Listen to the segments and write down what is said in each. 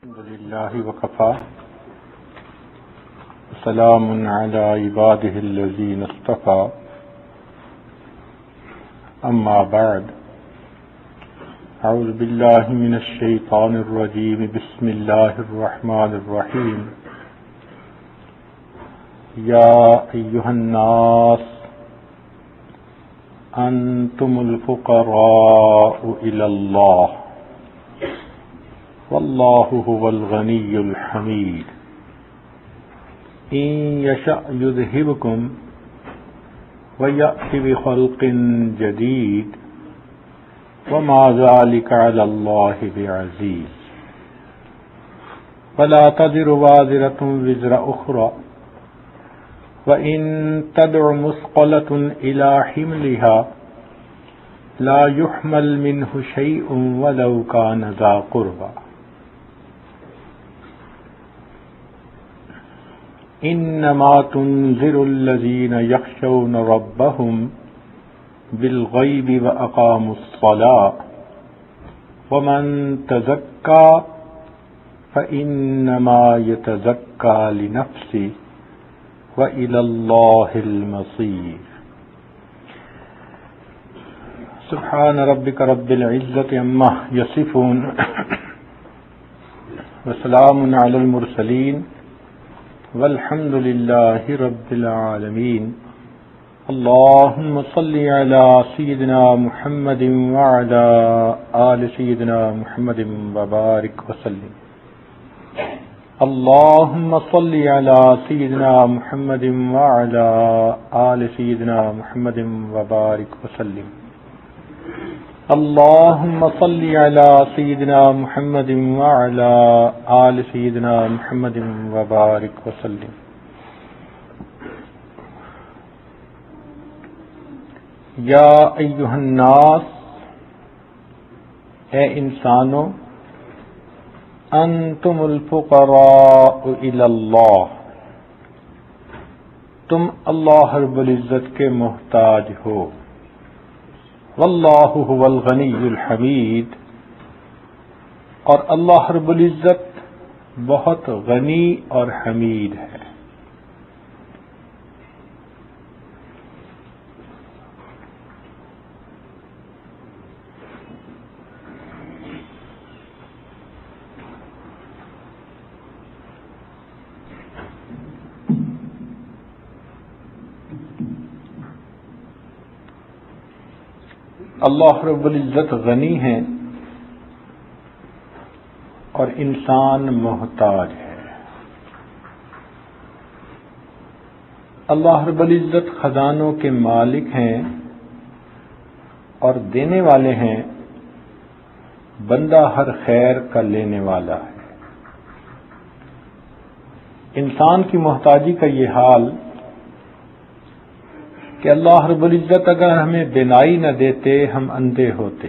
الحمد لله وكفى سلام على عباده الذين اصطفى أما بعد أعوذ بالله من الشيطان الرجيم بسم الله الرحمن الرحيم يا أيها الناس أنتم الفقراء إلى الله والله هو الغني الحميد إن يشأ يذهبكم ويأتي بخلق جديد وما ذلك على الله بعزيز ولا تزر وازرة وزر أخرى وإن تدع مثقلة إلى حملها لا يحمل منه شيء ولو كان ذا قربى انما تنذر الذين يخشون ربهم بالغيب واقاموا الصلاة ومن تزكى فانما يتزكى لنفسه والى الله المصير سبحان ربك رب العزة عما يصفون وسلام على المرسلين والحمد لله رب العالمين اللهم صل على سيدنا محمد وعلى آل سيدنا محمد وبارك وسلم اللهم صل على سيدنا محمد وعلى آل سيدنا محمد وبارك وسلم اللهم صل على سيدنا محمد وعلى آل سيدنا محمد وبارك وسلم یا ایھا الناس، اے انسانوں، انتم الفقراء الی اللہ، تم اللہ رب العزت کے محتاج ہو، واللہ هو الغنی الحمید، اور اللہ رب العزت بہت غنی اور حمید ہے۔ اللہ رب العزت غنی ہے اور انسان محتاج ہے۔ اللہ رب العزت خزانوں کے مالک ہیں اور دینے والے ہیں، بندہ ہر خیر کا لینے والا ہے۔ انسان کی محتاجی کا یہ حال کہ اللہ رب العزت اگر ہمیں بینائی نہ دیتے ہم اندھے ہوتے،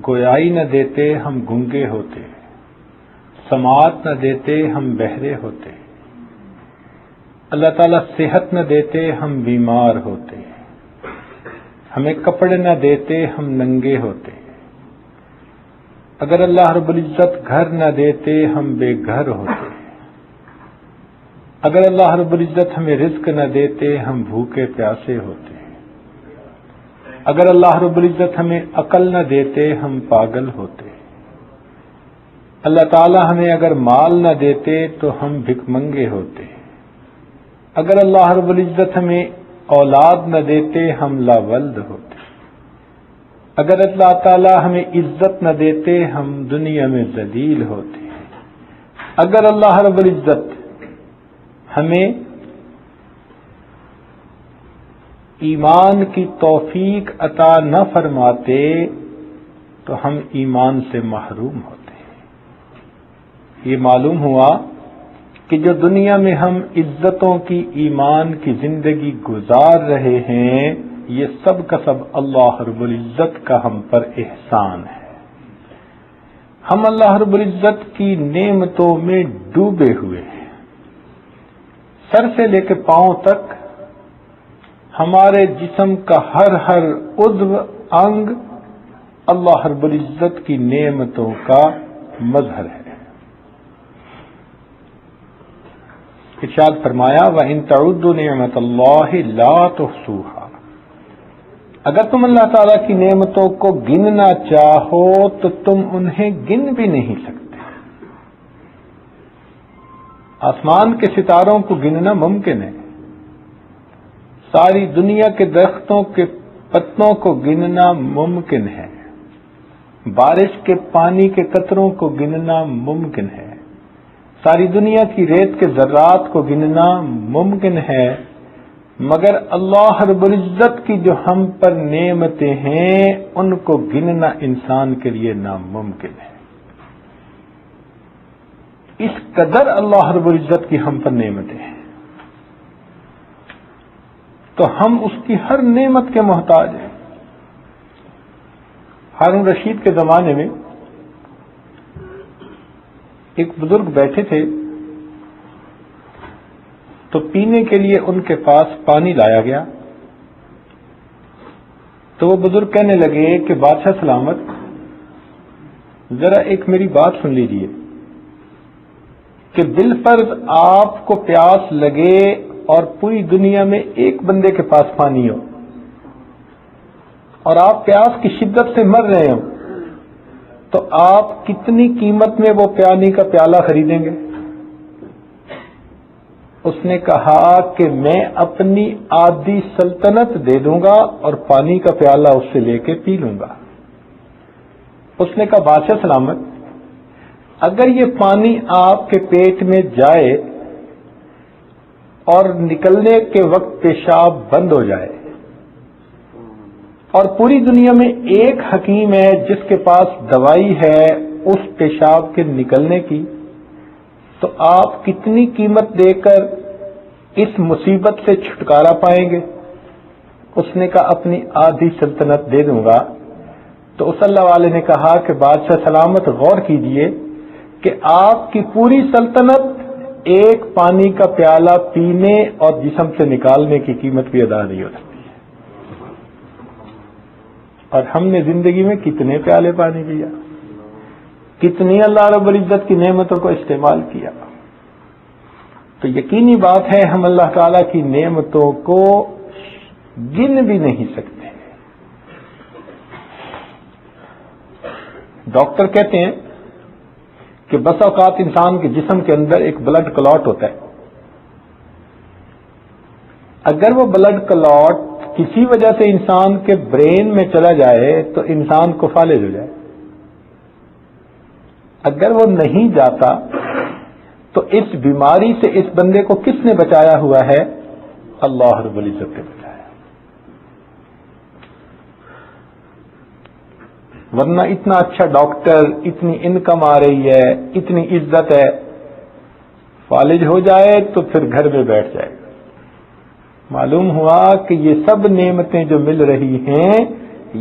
گویائی نہ دیتے ہم گنگے ہوتے، سماعت نہ دیتے ہم بہرے ہوتے، اللہ تعالیٰ صحت نہ دیتے ہم بیمار ہوتے، ہمیں کپڑے نہ دیتے ہم ننگے ہوتے، اگر اللہ رب العزت گھر نہ دیتے ہم بے گھر ہوتے، اگر اللہ رب العزت ہمیں رزق نہ دیتے ہم بھوکے پیاسے ہوتے، اگر اللہ رب العزت ہمیں عقل نہ دیتے ہم پاگل ہوتے، اللہ تعالی ہمیں اگر مال نہ دیتے تو ہم بھک منگے ہوتے، اگر اللہ رب العزت ہمیں اولاد نہ دیتے ہم لاولد ہوتے، اگر اللہ تعالی ہمیں عزت نہ دیتے ہم دنیا میں ذلیل ہوتے، اگر اللہ رب العزت ہمیں ایمان کی توفیق عطا نہ فرماتے تو ہم ایمان سے محروم ہوتے۔ یہ معلوم ہوا کہ جو دنیا میں ہم عزتوں کی ایمان کی زندگی گزار رہے ہیں یہ سب کا سب اللہ رب العزت کا ہم پر احسان ہے۔ ہم اللہ رب العزت کی نعمتوں میں ڈوبے ہوئے ہیں، سر سے لے کے پاؤں تک ہمارے جسم کا ہر عضو انگ اللہ رب العزت کی نعمتوں کا مظہر ہے۔ ارشاد فرمایا وَإِن تَعُدُّوا نِعْمَتَ اللَّهِ لَا تُحْصُوهَا، اگر تم اللہ تعالیٰ کی نعمتوں کو گننا چاہو تو تم انہیں گن بھی نہیں سکتے۔ آسمان کے ستاروں کو گننا ممکن ہے، ساری دنیا کے درختوں کے پتوں کو گننا ممکن ہے، بارش کے پانی کے قطروں کو گننا ممکن ہے، ساری دنیا کی ریت کے ذرات کو گننا ممکن ہے، مگر اللہ رب العزت کی جو ہم پر نعمتیں ہیں ان کو گننا انسان کے لیے ناممکن ہے۔ اس قدر اللہ رب العزت کی ہم پر نعمتیں ہیں، تو ہم اس کی ہر نعمت کے محتاج ہیں۔ ہارون رشید کے زمانے میں ایک بزرگ بیٹھے تھے تو پینے کے لیے ان کے پاس پانی لایا گیا، تو وہ بزرگ کہنے لگے کہ بادشاہ سلامت، ذرا ایک میری بات سن لیجئے کہ بالفرض آپ کو پیاس لگے اور پوری دنیا میں ایک بندے کے پاس پانی ہو اور آپ پیاس کی شدت سے مر رہے ہو، تو آپ کتنی قیمت میں وہ پانی کا پیالہ خریدیں گے؟ اس نے کہا کہ میں اپنی آدھی سلطنت دے دوں گا اور پانی کا پیالہ اس سے لے کے پی لوں گا۔ اس نے کہا بادشاہ سلامت، اگر یہ پانی آپ کے پیٹ میں جائے اور نکلنے کے وقت پیشاب بند ہو جائے اور پوری دنیا میں ایک حکیم ہے جس کے پاس دوائی ہے اس پیشاب کے نکلنے کی، تو آپ کتنی قیمت دے کر اس مصیبت سے چھٹکارا پائیں گے؟ اس نے کہا اپنی آدھی سلطنت دے دوں گا۔ تو اس اللہ والے نے کہا کہ بادشاہ سلامت غور کیجئے کہ آپ کی پوری سلطنت ایک پانی کا پیالہ پینے اور جسم سے نکالنے کی قیمت بھی ادا نہیں ہو سکتی ہے۔ اور ہم نے زندگی میں کتنے پیالے پانی پیا، کتنی اللہ رب العزت کی نعمتوں کو استعمال کیا۔ تو یقینی بات ہے ہم اللہ تعالی کی نعمتوں کو گن بھی نہیں سکتے۔ ڈاکٹر کہتے ہیں کہ بس اوقات انسان کے جسم کے اندر ایک بلڈ کلاٹ ہوتا ہے، اگر وہ بلڈ کلاٹ کسی وجہ سے انسان کے برین میں چلا جائے تو انسان کو فالج ہو جائے، اگر وہ نہیں جاتا تو اس بیماری سے اس بندے کو کس نے بچایا ہوا ہے؟ اللہ رب العزت نے بچایا، ورنہ اتنا اچھا ڈاکٹر، اتنی انکم آ رہی ہے، اتنی عزت ہے، فالج ہو جائے تو پھر گھر میں بیٹھ جائے گا۔ معلوم ہوا کہ یہ سب نعمتیں جو مل رہی ہیں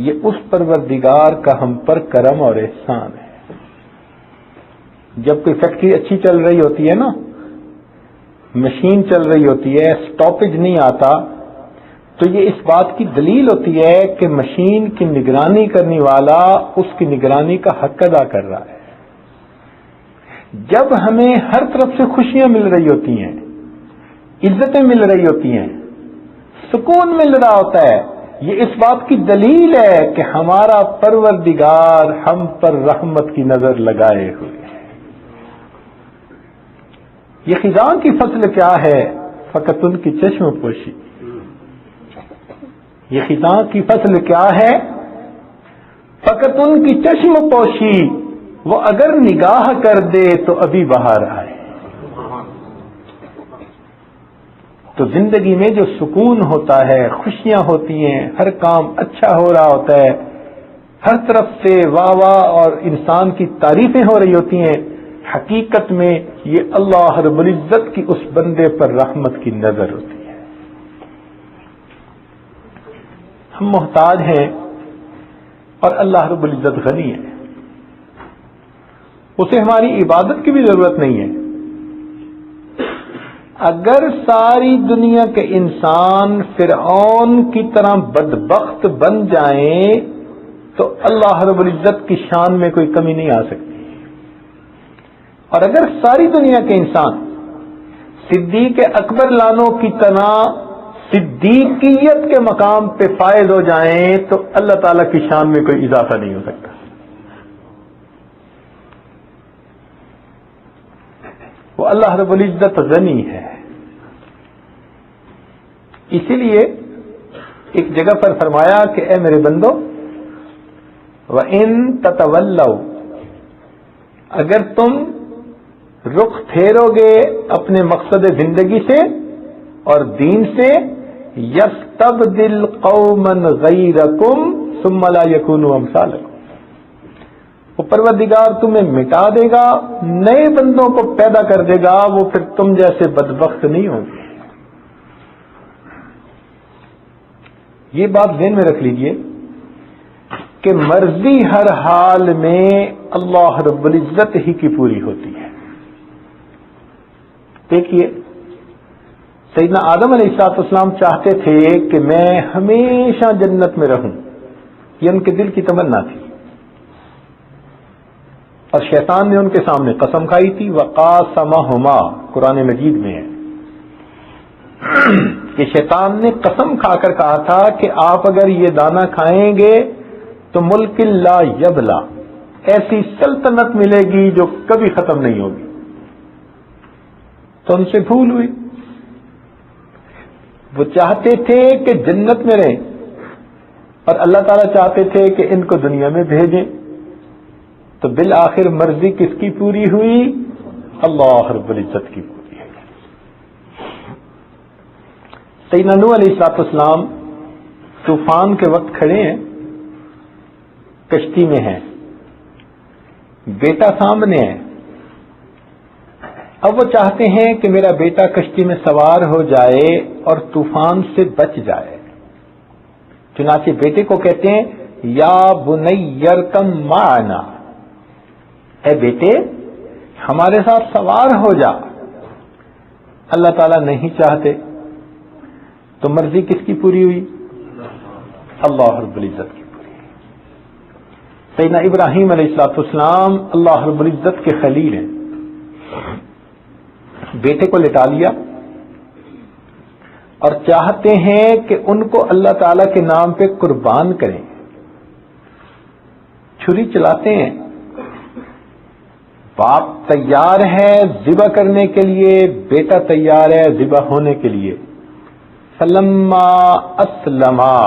یہ اس پروردگار کا ہم پر کرم اور احسان ہے۔ جب کوئی فیکٹری اچھی چل رہی ہوتی ہے نا، مشین چل رہی ہوتی ہے، سٹاپیج نہیں آتا، تو یہ اس بات کی دلیل ہوتی ہے کہ مشین کی نگرانی کرنے والا اس کی نگرانی کا حق ادا کر رہا ہے۔ جب ہمیں ہر طرف سے خوشیاں مل رہی ہوتی ہیں، عزتیں مل رہی ہوتی ہیں، سکون مل رہا ہوتا ہے، یہ اس بات کی دلیل ہے کہ ہمارا پروردگار ہم پر رحمت کی نظر لگائے ہوئے ہے۔ یہ خزاں کی فضل کیا ہے؟ فقط ان کی چشم پوشی۔ یہ خزاں کی فضل کیا ہے؟ فقط ان کی چشم پوشی، وہ اگر نگاہ کر دے تو ابھی باہر آئے۔ تو زندگی میں جو سکون ہوتا ہے، خوشیاں ہوتی ہیں، ہر کام اچھا ہو رہا ہوتا ہے، ہر طرف سے واہ واہ اور انسان کی تعریفیں ہو رہی ہوتی ہیں، حقیقت میں یہ اللہ رب العزت کی اس بندے پر رحمت کی نظر ہوتی ہے۔ ہم محتاج ہیں اور اللہ رب العزت غنی ہے، اسے ہماری عبادت کی بھی ضرورت نہیں ہے۔ اگر ساری دنیا کے انسان فرعون کی طرح بدبخت بن جائیں تو اللہ رب العزت کی شان میں کوئی کمی نہیں آ سکتی۔ اور اگر ساری دنیا کے انسان صدیق اکبر لانوں کی طرح صدیقیت کے مقام پہ فائز ہو جائیں تو اللہ تعالیٰ کی شان میں کوئی اضافہ نہیں ہو سکتا. وہ اللہ رب العزت غنی ہے. اسی لیے ایک جگہ پر فرمایا کہ اے میرے بندو وَإِن تَتَوَلَّوْا، اگر تم رخ پھیرو گے اپنے مقصد زندگی سے اور دین سے، یستبدل قوما غیرکم ثم لا یکونوا امثالکم، وہ پروردگار تمہیں مٹا دے گا، نئے بندوں کو پیدا کر دے گا، وہ پھر تم جیسے بدبخت نہیں ہوں گے. یہ بات ذہن میں رکھ لیجئے کہ مرضی ہر حال میں اللہ رب العزت ہی کی پوری ہوتی ہے. دیکھیے سیدنا آدم علیہ السلام چاہتے تھے کہ میں ہمیشہ جنت میں رہوں، یہ ان کے دل کی تمنا تھی، اور شیطان نے ان کے سامنے قسم کھائی تھی. وقاسمہما قرآن مجید میں ہے کہ شیطان نے قسم کھا کر کہا تھا کہ آپ اگر یہ دانہ کھائیں گے تو ملک لا یبلا، ایسی سلطنت ملے گی جو کبھی ختم نہیں ہوگی. تو ان سے بھول ہوئی. وہ چاہتے تھے کہ جنت میں رہیں اور اللہ تعالیٰ چاہتے تھے کہ ان کو دنیا میں بھیجیں. تو بالآخر مرضی کس کی پوری ہوئی؟ اللہ رب العزت کی پوری ہے. سیدنا نوح علیہ السلام طوفان کے وقت کھڑے ہیں، کشتی میں ہیں، بیٹا سامنے ہے. اب وہ چاہتے ہیں کہ میرا بیٹا کشتی میں سوار ہو جائے اور طوفان سے بچ جائے. چنانچہ بیٹے کو کہتے ہیں یا بنی ارکم معنا، اے بیٹے ہمارے ساتھ سوار ہو جا. اللہ تعالیٰ نہیں چاہتے تو مرضی کس کی پوری ہوئی؟ اللہ رب العزت کی پوری. سیدنا ابراہیم علیہ السلام اللہ رب العزت کے خلیل ہیں. بیٹے کو لٹا لیا اور چاہتے ہیں کہ ان کو اللہ تعالی کے نام پہ قربان کریں. چھری چلاتے ہیں، باپ تیار ہے ذبح کرنے کے لیے، بیٹا تیار ہے ذبح ہونے کے لیے. فلما اسلما،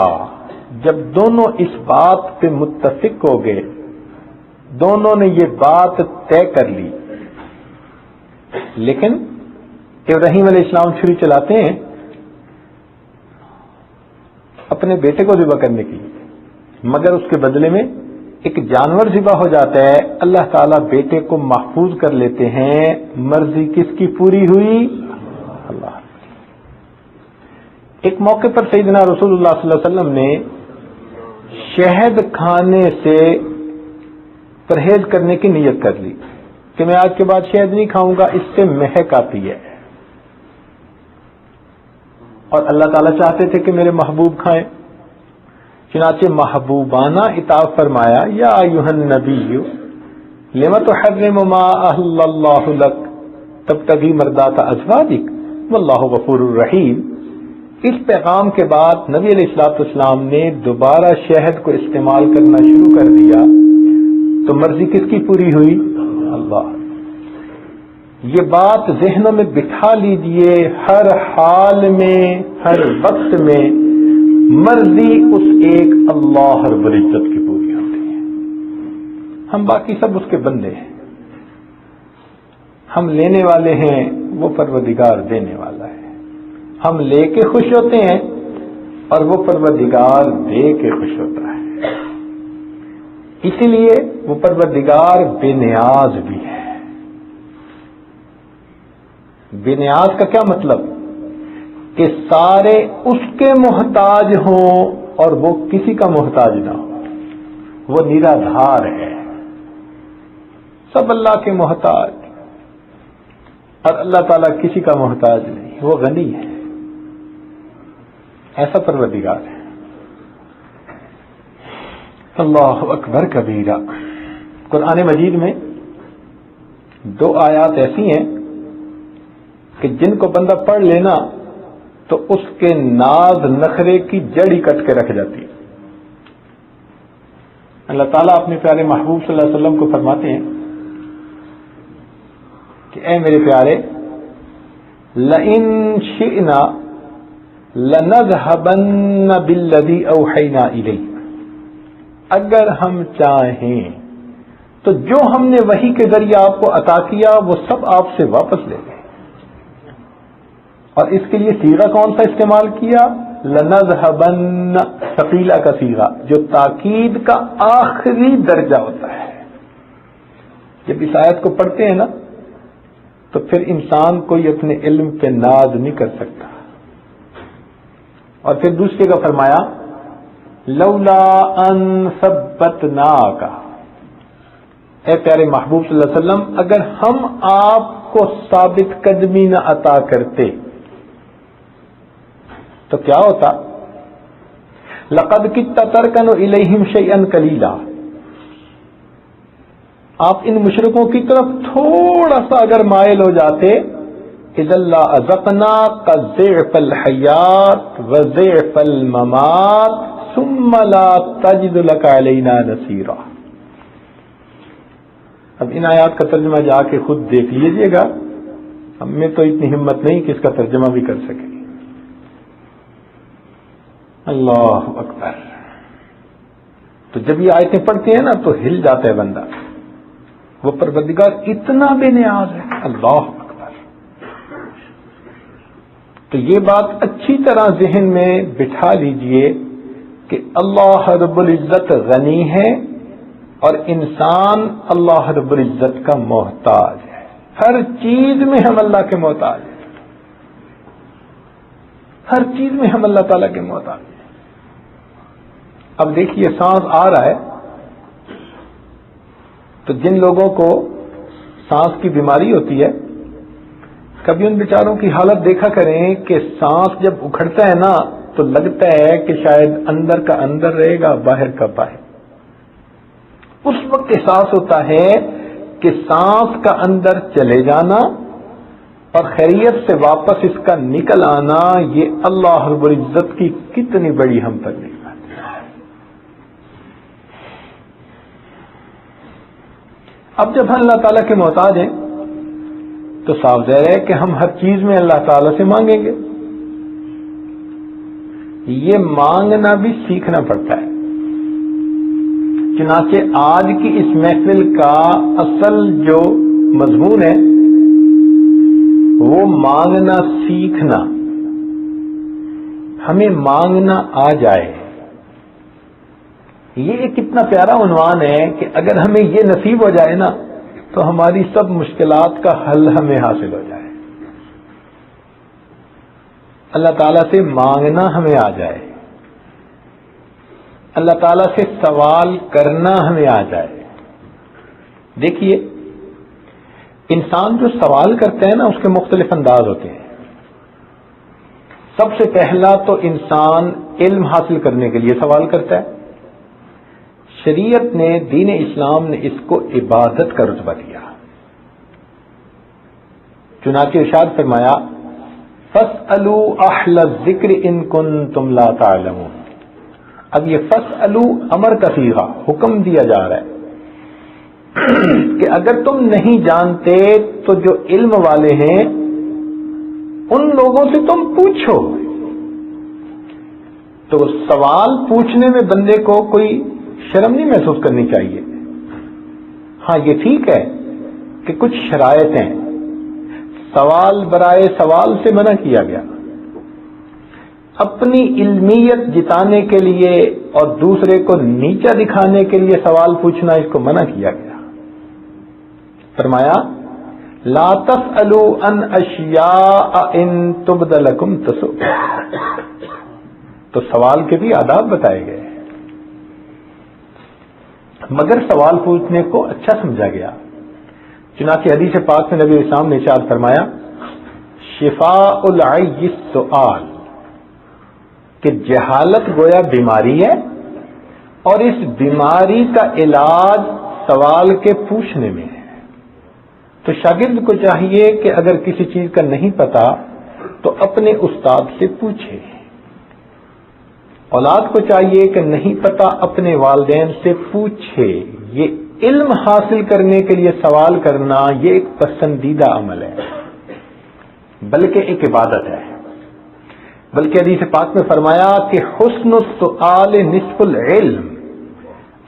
جب دونوں اس بات پہ متفق ہو گئے، دونوں نے یہ بات طے کر لی. لیکن ابراہیم علیہ السلام چھری چلاتے ہیں اپنے بیٹے کو ذبح کرنے کی، مگر اس کے بدلے میں ایک جانور ذبح ہو جاتا ہے. اللہ تعالیٰ بیٹے کو محفوظ کر لیتے ہیں. مرضی کس کی پوری ہوئی؟ اللہ. ایک موقع پر سیدنا رسول اللہ صلی اللہ علیہ وسلم نے شہد کھانے سے پرہیز کرنے کی نیت کر لی کہ میں آج کے بعد شہد نہیں کھاؤں گا، اس سے مہک آتی ہے. اور اللہ تعالیٰ چاہتے تھے کہ میرے محبوب کھائیں، چنانچہ محبوبانہ اطاعت فرمایا یا ایھا النبی لم تحرم ما احل اللہ لک تبتغی مرضات ازواجک واللہ غفور الرحیم. اس پیغام کے بعد نبی علیہ الصلوۃ والسلام نے دوبارہ شہد کو استعمال کرنا شروع کر دیا. تو مرضی کس کی پوری ہوئی؟ اللہ. یہ بات ذہنوں میں بٹھا لیجئے، ہر حال میں ہر وقت میں مرضی اس ایک اللہ رب العزت کی پوری ہوتی ہے. ہم باقی سب اس کے بندے ہیں. ہم لینے والے ہیں، وہ پروردگار دینے والا ہے. ہم لے کے خوش ہوتے ہیں اور وہ پروردگار دے کے خوش ہوتا ہے. اسی لیے وہ پروردگار بے نیاز بھی ہے. بے نیاز کا کیا مطلب؟ کہ سارے اس کے محتاج ہوں اور وہ کسی کا محتاج نہ ہو. وہ نرادھار ہے، سب اللہ کے محتاج، اور اللہ تعالیٰ کسی کا محتاج نہیں، وہ غنی ہے. ایسا پروردگار ہے. اللہ اکبر کبیرہ. قرآن مجید میں دو آیات ایسی ہیں کہ جن کو بندہ پڑھ لینا تو اس کے ناز نخرے کی جڑ ہی کٹ کے رکھ جاتی ہے. اللہ تعالیٰ اپنے پیارے محبوب صلی اللہ علیہ وسلم کو فرماتے ہیں کہ اے میرے پیارے، لَإِن شِئْنَا لَنَذْهَبَنَّ بِالَّذِي أَوْحَيْنَا إِلَيْكَ، اگر ہم چاہیں تو جو ہم نے وحی کے ذریعے آپ کو عطا کیا وہ سب آپ سے واپس لے لیں. اور اس کے لیے صیغہ کون سا استعمال کیا؟ لَنَذْهَبَنَّ، ثقیلہ کا صیغہ جو تاکید کا آخری درجہ ہوتا ہے. جب اس آیت کو پڑھتے ہیں نا تو پھر انسان کوئی اپنے علم پہ ناز نہیں کر سکتا. اور پھر دوسرے کا فرمایا لولا ان ثبتناک، اے پیارے محبوب صلی اللہ علیہ وسلم اگر ہم آپ کو ثابت قدمی نہ عطا کرتے تو کیا ہوتا؟ لقد کدت ترکن الیہم شیئا قلیلا، آپ ان مشرکوں کی طرف تھوڑا سا اگر مائل ہو جاتے، اذا لأذقناک ضعف الحیات وضعف الممات ثم لا تجد لك علینا نصیرا. اب ان آیات کا ترجمہ جا کے خود دیکھ لیجئے گا، ہم میں تو اتنی ہمت نہیں کہ اس کا ترجمہ بھی کر سکیں. اللہ اکبر. تو جب یہ آیتیں پڑھتے ہیں نا تو ہل جاتا ہے بندہ، وہ پروردگار اتنا بے نیاز ہے. اللہ اکبر. تو یہ بات اچھی طرح ذہن میں بٹھا لیجئے کہ اللہ رب العزت غنی ہے اور انسان اللہ رب العزت کا محتاج ہے. ہر چیز میں ہم اللہ کے محتاج ہیں، ہر چیز میں ہم اللہ تعالیٰ کے محتاج ہیں. اب دیکھیے سانس آ رہا ہے تو جن لوگوں کو سانس کی بیماری ہوتی ہے کبھی ان بیچاروں کی حالت دیکھا کریں کہ سانس جب اکھڑتا ہے نا تو لگتا ہے کہ شاید اندر کا اندر رہے گا باہر کا باہر. اس وقت احساس ہوتا ہے کہ سانس کا اندر چلے جانا اور خیریت سے واپس اس کا نکل آنا یہ اللہ رب العزت کی کتنی بڑی ہم پر نعمت ہے. اب جب ہم اللہ تعالیٰ کے محتاج ہیں تو صاف ظاہر ہے کہ ہم ہر چیز میں اللہ تعالیٰ سے مانگیں گے. یہ مانگنا بھی سیکھنا پڑتا ہے. چنانچہ آج کی اس محفل کا اصل جو مضمون ہے وہ مانگنا سیکھنا. ہمیں مانگنا آ جائے. یہ ایک کتنا پیارا عنوان ہے کہ اگر ہمیں یہ نصیب ہو جائے نا تو ہماری سب مشکلات کا حل ہمیں حاصل ہو جائے. اللہ تعالیٰ سے مانگنا ہمیں آ جائے، اللہ تعالیٰ سے سوال کرنا ہمیں آ جائے. دیکھیے انسان جو سوال کرتا ہے نا اس کے مختلف انداز ہوتے ہیں. سب سے پہلا تو انسان علم حاصل کرنے کے لیے سوال کرتا ہے. شریعت نے، دین اسلام نے اس کو عبادت کا رتبہ دیا. چنانچہ ارشاد فرمایا فَاسْأَلُوا أَهْلَ الذِّكْرِ إِن كُنتُمْ لَا تَعْلَمُونَ. اب یہ فَاسْأَلُوا امر کا صیغہ، حکم دیا جا رہا ہے کہ اگر تم نہیں جانتے تو جو علم والے ہیں ان لوگوں سے تم پوچھو. تو سوال پوچھنے میں بندے کو کوئی شرم نہیں محسوس کرنی چاہیے. ہاں یہ ٹھیک ہے کہ کچھ شرائط ہیں، سوال برائے سوال سے منع کیا گیا. اپنی علمیت جتانے کے لیے اور دوسرے کو نیچا دکھانے کے لیے سوال پوچھنا اس کو منع کیا گیا. فرمایا لا تسألوا عن اشیاء ان تبد لکم تسؤکم. تو سوال کے بھی آداب بتائے گئے مگر سوال پوچھنے کو اچھا سمجھا گیا. چنانچہ حدیث پاک میں نبی اسلام نے ارشاد فرمایا شفاء العی السؤال، کہ جہالت گویا بیماری ہے اور اس بیماری کا علاج سوال کے پوچھنے میں ہے. تو شاگرد کو چاہیے کہ اگر کسی چیز کا نہیں پتا تو اپنے استاد سے پوچھے. اولاد کو چاہیے کہ نہیں پتا اپنے والدین سے پوچھے. یہ علم حاصل کرنے کے لیے سوال کرنا یہ ایک پسندیدہ عمل ہے، بلکہ ایک عبادت ہے. بلکہ حدیث پاک میں فرمایا کہ حسن السؤال نصف العلم،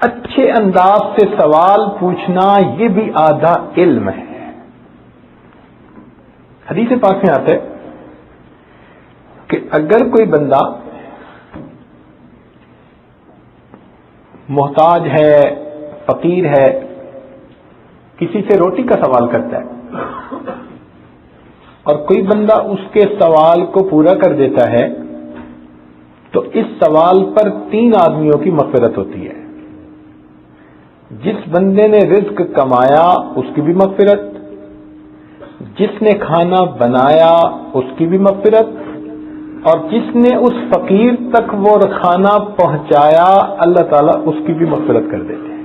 اچھے انداز سے سوال پوچھنا یہ بھی آدھا علم ہے. حدیث پاک میں آتا ہے کہ اگر کوئی بندہ محتاج ہے، فقیر ہے، کسی سے روٹی کا سوال کرتا ہے اور کوئی بندہ اس کے سوال کو پورا کر دیتا ہے تو اس سوال پر 3 آدمیوں کی مغفرت ہوتی ہے. جس بندے نے رزق کمایا اس کی بھی مغفرت، جس نے کھانا بنایا اس کی بھی مغفرت، اور جس نے اس فقیر تک وہ کھانا پہنچایا اللہ تعالیٰ اس کی بھی مغفرت کر دیتے ہیں.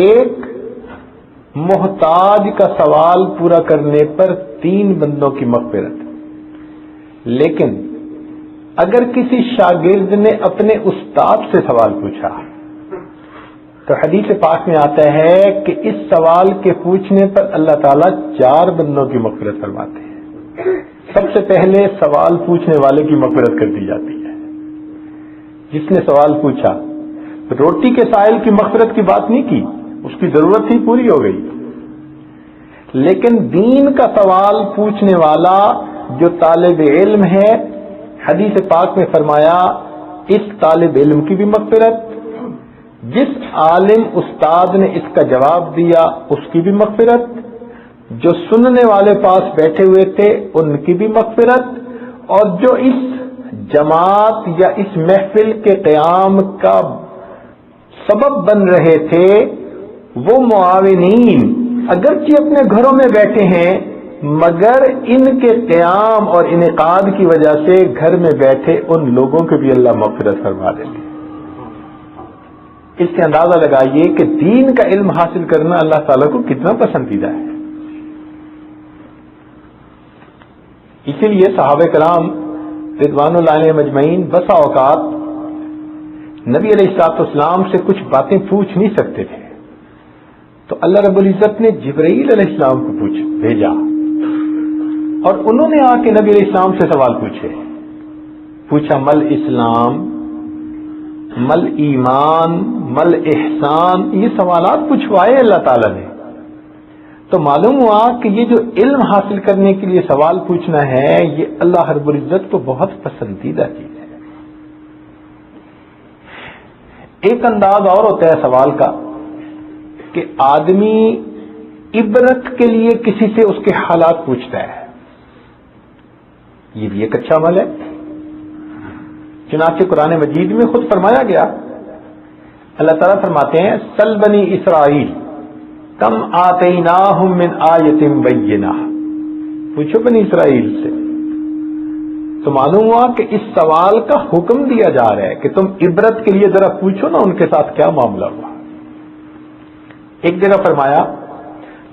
ایک محتاج کا سوال پورا کرنے پر 3 بندوں کی مغفرت. لیکن اگر کسی شاگرد نے اپنے استاد سے سوال پوچھا تو حدیث پاک میں آتا ہے کہ اس سوال کے پوچھنے پر اللہ تعالیٰ 4 بندوں کی مغفرت فرماتے ہیں. سب سے پہلے سوال پوچھنے والے کی مغفرت کر دی جاتی ہے. جس نے سوال پوچھا، روٹی کے سائل کی مغفرت کی بات نہیں کی، اس کی ضرورت ہی پوری ہو گئی. لیکن دین کا سوال پوچھنے والا جو طالب علم ہے، حدیث پاک میں فرمایا اس طالب علم کی بھی مغفرت، جس عالم استاد نے اس کا جواب دیا اس کی بھی مغفرت، جو سننے والے پاس بیٹھے ہوئے تھے ان کی بھی مغفرت، اور جو اس جماعت یا اس محفل کے قیام کا سبب بن رہے تھے وہ معاونین اگرچہ اپنے گھروں میں بیٹھے ہیں مگر ان کے قیام اور انعقاد کی وجہ سے گھر میں بیٹھے ان لوگوں کے بھی اللہ مغفرت فرما دیں گے. اس سے اندازہ لگائیے کہ دین کا علم حاصل کرنا اللہ تعالیٰ کو کتنا پسندیدہ ہے. اسی لیے صحابہ کرام رضوان اللہ علیہ مجمعین بسا اوقات نبی علیہ الصلوۃ والسلام سے کچھ باتیں پوچھ نہیں سکتے تھے تو اللہ رب العزت نے جبرائیل علیہ السلام کو بھیجا اور انہوں نے آ کے نبی علیہ السلام سے سوال پوچھا مل اسلام، مل ایمان، مل احسان، یہ سوالات پوچھوائے اللہ تعالیٰ نے. تو معلوم ہوا کہ یہ جو علم حاصل کرنے کے لیے سوال پوچھنا ہے یہ اللہ رب العزت کو بہت پسندیدہ چیز ہے. ایک انداز اور ہوتا ہے سوال کا کہ آدمی عبرت کے لیے کسی سے اس کے حالات پوچھتا ہے، یہ بھی ایک اچھا عمل ہے. چنانچہ قرآن مجید میں خود فرمایا گیا، اللہ تعالیٰ فرماتے ہیں سل بنی اسرائیل کم آتیناہم من آیت بینہ، پوچھو بنی اسرائیل سے. تو معلوم ہوا کہ اس سوال کا حکم دیا جا رہا ہے کہ تم عبرت کے لیے ذرا پوچھو نا ان کے ساتھ کیا معاملہ ہوا. ایک جگہ فرمایا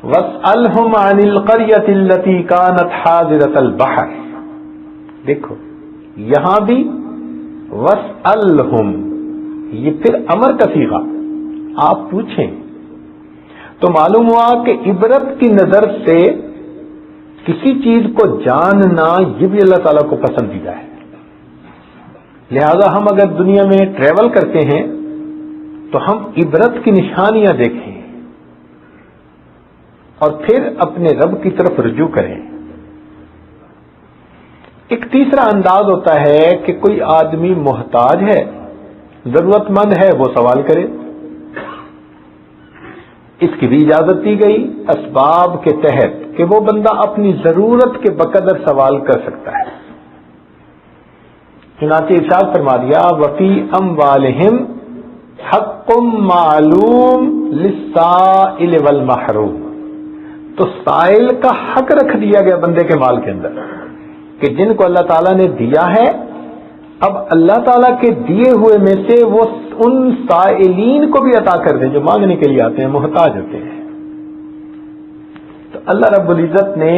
وَاسْأَلْهُمْ عَنِ الْقَرْيَةِ الَّتِي كَانَتْ حَاضِرَةَ الْبَحْرِ. دیکھو یہاں بھی وَاسْأَلْهُمْ، یہ پھر امر کا صیغہ، آپ پوچھیں. تو معلوم ہوا کہ عبرت کی نظر سے کسی چیز کو جاننا یہ بھی اللہ تعالیٰ کو پسندیدہ ہے. لہذا ہم اگر دنیا میں ٹریول کرتے ہیں تو ہم عبرت کی نشانیاں دیکھیں اور پھر اپنے رب کی طرف رجوع کریں. ایک تیسرا انداز ہوتا ہے کہ کوئی آدمی محتاج ہے، ضرورت مند ہے، وہ سوال کرے، اس کی بھی اجازت دی گئی اسباب کے تحت کہ وہ بندہ اپنی ضرورت کے بقدر سوال کر سکتا ہے. چنانچہ ارشاد فرما دیا وفی اموالہم حق معلوم للسائل والمحروم. تو سائل کا حق رکھ دیا گیا بندے کے مال کے اندر کہ جن کو اللہ تعالیٰ نے دیا ہے اب اللہ تعالیٰ کے دیے ہوئے میں سے وہ ان سائلین کو بھی عطا کر دیں جو مانگنے کے لیے آتے ہیں، محتاج ہوتے ہیں. اللہ رب العزت نے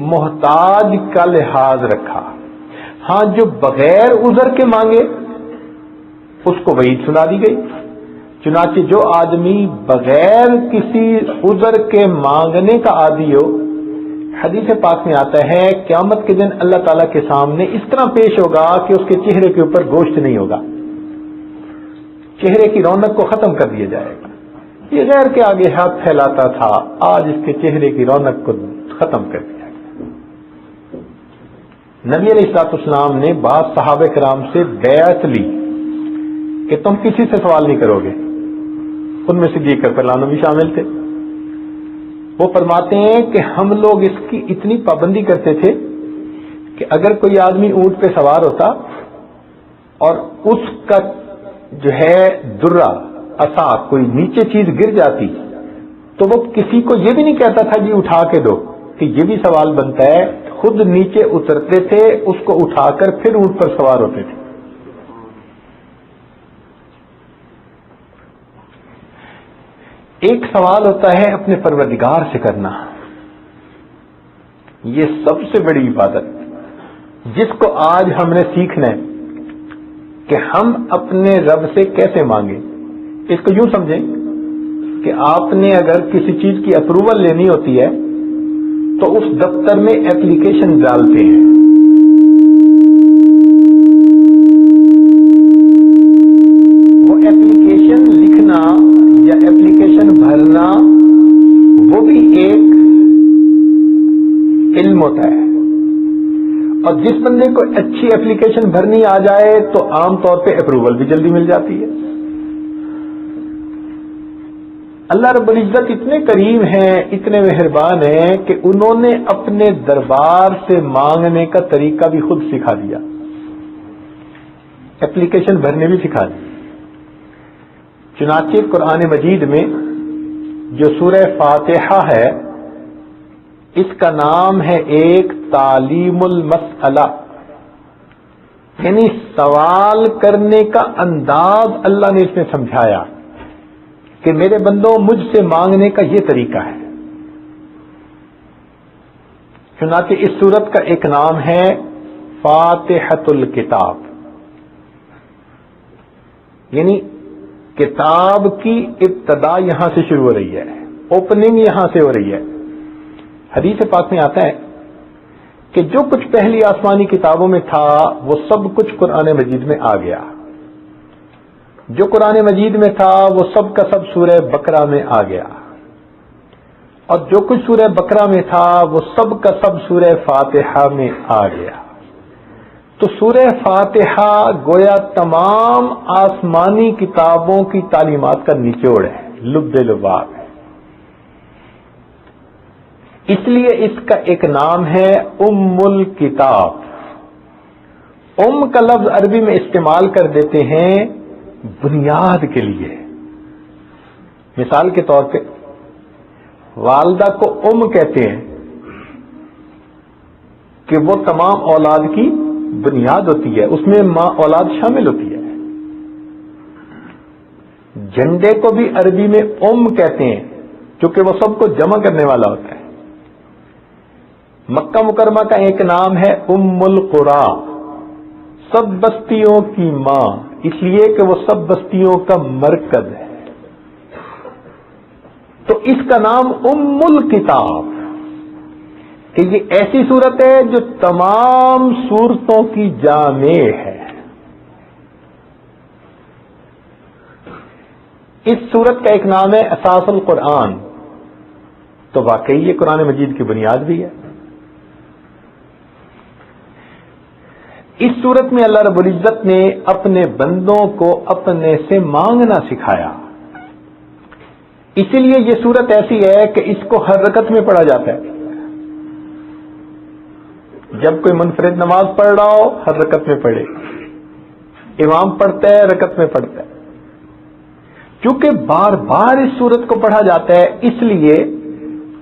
محتاج کا لحاظ رکھا. ہاں جو بغیر عذر کے مانگے اس کو وعید سنا دی گئی. چنانچہ جو آدمی بغیر کسی عذر کے مانگنے کا عادی ہو، حدیث پاک میں آتا ہے قیامت کے دن اللہ تعالیٰ کے سامنے اس طرح پیش ہوگا کہ اس کے چہرے کے اوپر گوشت نہیں ہوگا، چہرے کی رونق کو ختم کر دیا جائے گا. یہ غیر کے آگے ہاتھ پھیلاتا تھا، آج اس کے چہرے کی رونق کو ختم کر دیا گیا. نبی علیہ الصلوۃ والسلام نے بعض صحابہ کرام سے بیعت لی کہ تم کسی سے سوال نہیں کرو گے. ان میں صدیق اکبر بھی شامل تھے. وہ فرماتے ہیں کہ ہم لوگ اس کی اتنی پابندی کرتے تھے کہ اگر کوئی آدمی اونٹ پہ سوار ہوتا اور اس کا جو ہے درہ عصا کوئی نیچے چیز گر جاتی تو وہ کسی کو یہ بھی نہیں کہتا تھا جی اٹھا کے دو، کہ یہ بھی سوال بنتا ہے. خود نیچے اترتے تھے، اس کو اٹھا کر پھر اونٹ پر سوار ہوتے تھے. ایک سوال ہوتا ہے اپنے پروردگار سے کرنا، یہ سب سے بڑی عبادت جس کو آج ہم نے سیکھنا ہے کہ ہم اپنے رب سے کیسے مانگیں. اس کو یوں سمجھیں کہ آپ نے اگر کسی چیز کی اپروول لینی ہوتی ہے تو اس دفتر میں اپلیکیشن ڈالتے ہیں. وہ اپلیکیشن لکھنا یا اپلیکیشن بھرنا وہ بھی ایک علم ہوتا ہے. اور جس بندے کو اچھی اپلیکیشن بھرنی آ جائے تو عام طور پہ اپروول بھی جلدی مل جاتی ہے. اللہ رب العزت اتنے کریم ہیں، اتنے مہربان ہیں کہ انہوں نے اپنے دربار سے مانگنے کا طریقہ بھی خود سکھا دیا، اپلیکیشن بھرنے بھی سکھا دی. چنانچہ قرآن مجید میں جو سورہ فاتحہ ہے اس کا نام ہے ایک تعلیم المسئلہ، یعنی سوال کرنے کا انداز اللہ نے اس میں سمجھایا کہ میرے بندوں مجھ سے مانگنے کا یہ طریقہ ہے. چنانچہ اس سورت کا ایک نام ہے فاتحۃ الکتاب، یعنی کتاب کی ابتدا یہاں سے شروع ہو رہی ہے، اوپننگ یہاں سے ہو رہی ہے. حدیث پاک میں آتا ہے کہ جو کچھ پہلی آسمانی کتابوں میں تھا وہ سب کچھ قرآن مجید میں آ گیا. جو قرآن مجید میں تھا وہ سب کا سب سورہ بقرہ میں آ گیا، اور جو کچھ سورہ بقرہ میں تھا وہ سب کا سب سورہ فاتحہ میں آ گیا. تو سورہ فاتحہ گویا تمام آسمانی کتابوں کی تعلیمات کا نچوڑ ہے، لب لباب ہے. اس لیے اس کا ایک نام ہے ام الکتاب. ام کا لفظ عربی میں استعمال کر دیتے ہیں بنیاد کے لیے. مثال کے طور پہ والدہ کو ام کہتے ہیں کہ وہ تمام اولاد کی بنیاد ہوتی ہے، اس میں ماں اولاد شامل ہوتی ہے. جھنڈے کو بھی عربی میں ام کہتے ہیں کیونکہ وہ سب کو جمع کرنے والا ہوتا ہے. مکہ مکرمہ کا ایک نام ہے ام القری، سب بستیوں کی ماں، اس لیے کہ وہ سب بستیوں کا مرکز ہے. تو اس کا نام ام الکتاب کہ یہ ایسی صورت ہے جو تمام صورتوں کی جامع ہے. اس صورت کا ایک نام ہے اساس القرآن، تو واقعی یہ قرآن مجید کی بنیاد بھی ہے. اس صورت میں اللہ رب العزت نے اپنے بندوں کو اپنے سے مانگنا سکھایا. اسی لیے یہ صورت ایسی ہے کہ اس کو ہر رکعت میں پڑھا جاتا ہے. جب کوئی منفرد نماز پڑھ رہا ہو ہر رکعت میں پڑھے، امام پڑھتا ہے رکعت میں پڑھتا ہے. چونکہ بار بار اس صورت کو پڑھا جاتا ہے اس لیے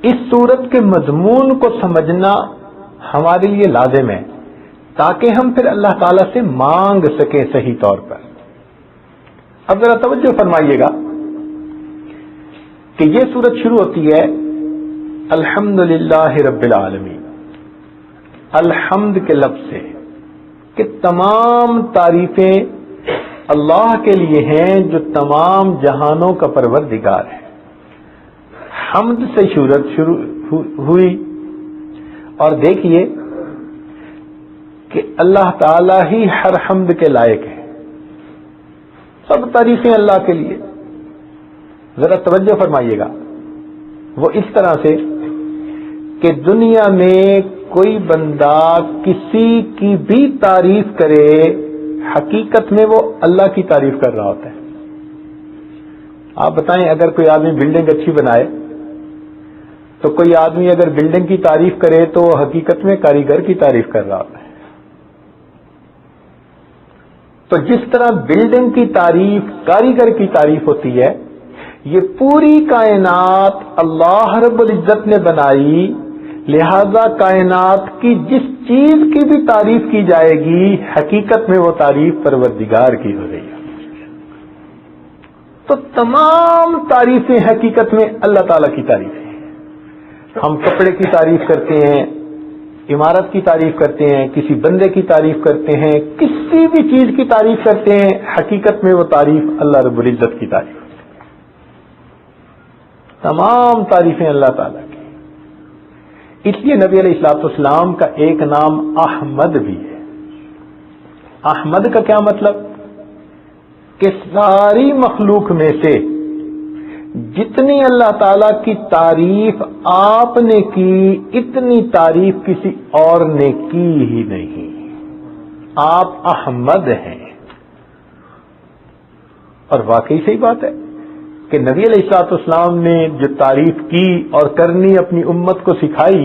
اس صورت کے مضمون کو سمجھنا ہمارے لیے لازم ہے تاکہ ہم پھر اللہ تعالی سے مانگ سکیں صحیح طور پر. اب ذرا توجہ فرمائیے گا کہ یہ صورت شروع ہوتی ہے الحمدللہ رب العالمین، الحمد کے لفظ سے کہ تمام تعریفیں اللہ کے لیے ہیں جو تمام جہانوں کا پروردگار ہے۔ حمد سے شروع ہوئی، اور دیکھیے کہ اللہ تعالی ہی ہر حمد کے لائق ہے، سب تعریفیں اللہ کے لیے۔ ذرا توجہ فرمائیے گا، وہ اس طرح سے کہ دنیا میں کوئی بندہ کسی کی بھی تعریف کرے، حقیقت میں وہ اللہ کی تعریف کر رہا ہوتا ہے۔ آپ بتائیں، اگر کوئی آدمی بلڈنگ اچھی بنائے تو کوئی آدمی اگر بلڈنگ کی تعریف کرے تو وہ حقیقت میں کاریگر کی تعریف کر رہا ہوتا ہے۔ تو جس طرح بلڈنگ کی تعریف کاریگر کی تعریف ہوتی ہے، یہ پوری کائنات اللہ رب العزت نے بنائی، لہذا کائنات کی جس چیز کی بھی تعریف کی جائے گی، حقیقت میں وہ تعریف پروردگار کی ہو رہی ہے۔ تو تمام تعریفیں حقیقت میں اللہ تعالی کی تعریفیں ہیں۔ ہم کپڑے کی تعریف کرتے ہیں، عمارت کی تعریف کرتے ہیں، کسی بندے کی تعریف کرتے ہیں، کسی بھی چیز کی تعریف کرتے ہیں، حقیقت میں وہ تعریف اللہ رب العزت کی تعریف ہے۔ تمام تعریفیں اللہ تعالیٰ کی۔ اس لیے نبی علیہ الصلوۃ والسلام کا ایک نام احمد بھی ہے۔ احمد کا کیا مطلب؟ کہ ساری مخلوق میں سے جتنی اللہ تعالیٰ کی تعریف آپ نے کی، اتنی تعریف کسی اور نے کی ہی نہیں۔ آپ احمد ہیں۔ اور واقعی صحیح بات ہے کہ نبی علیہ الصلوۃ والسلام نے جو تعریف کی اور کرنی اپنی امت کو سکھائی،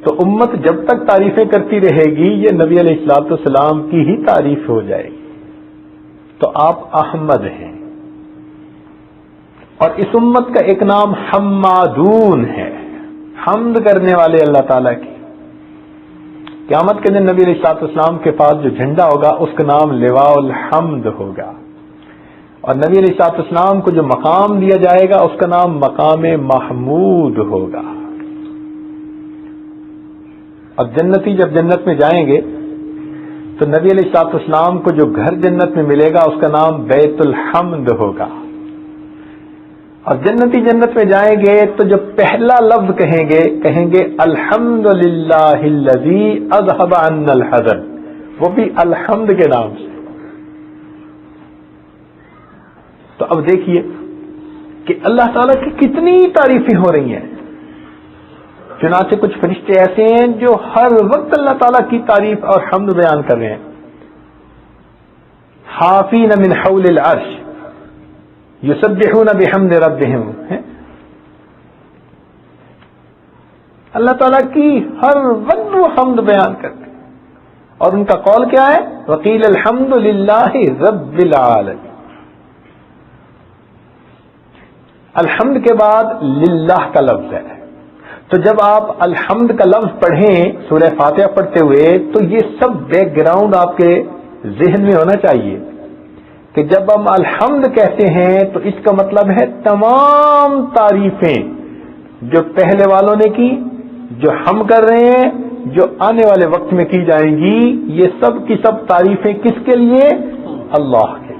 تو امت جب تک تعریفیں کرتی رہے گی یہ نبی علیہ الصلوۃ والسلام کی ہی تعریف ہو جائے گی۔ تو آپ احمد ہیں۔ اور اس امت کا ایک نام حمادون ہے، حمد کرنے والے اللہ تعالیٰ کی۔ قیامت کے دن نبی علیہ الصلوۃ والسلام کے پاس جو جھنڈا ہوگا اس کا نام لواء الحمد ہوگا، اور نبی علیہ الصلوۃ والسلام کو جو مقام دیا جائے گا اس کا نام مقام محمود ہوگا۔ اور جنتی جب جنت میں جائیں گے تو نبی علیہ الصلوۃ والسلام کو جو گھر جنت میں ملے گا اس کا نام بیت الحمد ہوگا۔ اور جنتی جنت میں جائیں گے تو جو پہلا لفظ کہیں گے الحمدللہ الذی اذھب عنا الحزن، وہ بھی الحمد کے نام سے۔ تو اب دیکھیے کہ اللہ تعالیٰ کی کتنی تعریفیں ہو رہی ہیں۔ چنانچہ کچھ فرشتے ایسے ہیں جو ہر وقت اللہ تعالیٰ کی تعریف اور حمد بیان کر رہے ہیں۔ حافین من حول العرش یسبحون بحمد ربہم، اللہ تعالیٰ کی ہر وقت وہ حمد بیان کرتے ہیں، اور ان کا قول کیا ہے؟ وقیل الحمد للہ رب العالمین۔ الحمد کے بعد للہ کا لفظ ہے، تو جب آپ الحمد کا لفظ پڑھیں سورہ فاتحہ پڑھتے ہوئے تو یہ سب بیک گراؤنڈ آپ کے ذہن میں ہونا چاہیے کہ جب ہم الحمد کہتے ہیں تو اس کا مطلب ہے تمام تعریفیں جو پہلے والوں نے کی، جو ہم کر رہے ہیں، جو آنے والے وقت میں کی جائیں گی، یہ سب کی سب تعریفیں کس کے لیے؟ اللہ کے لیے۔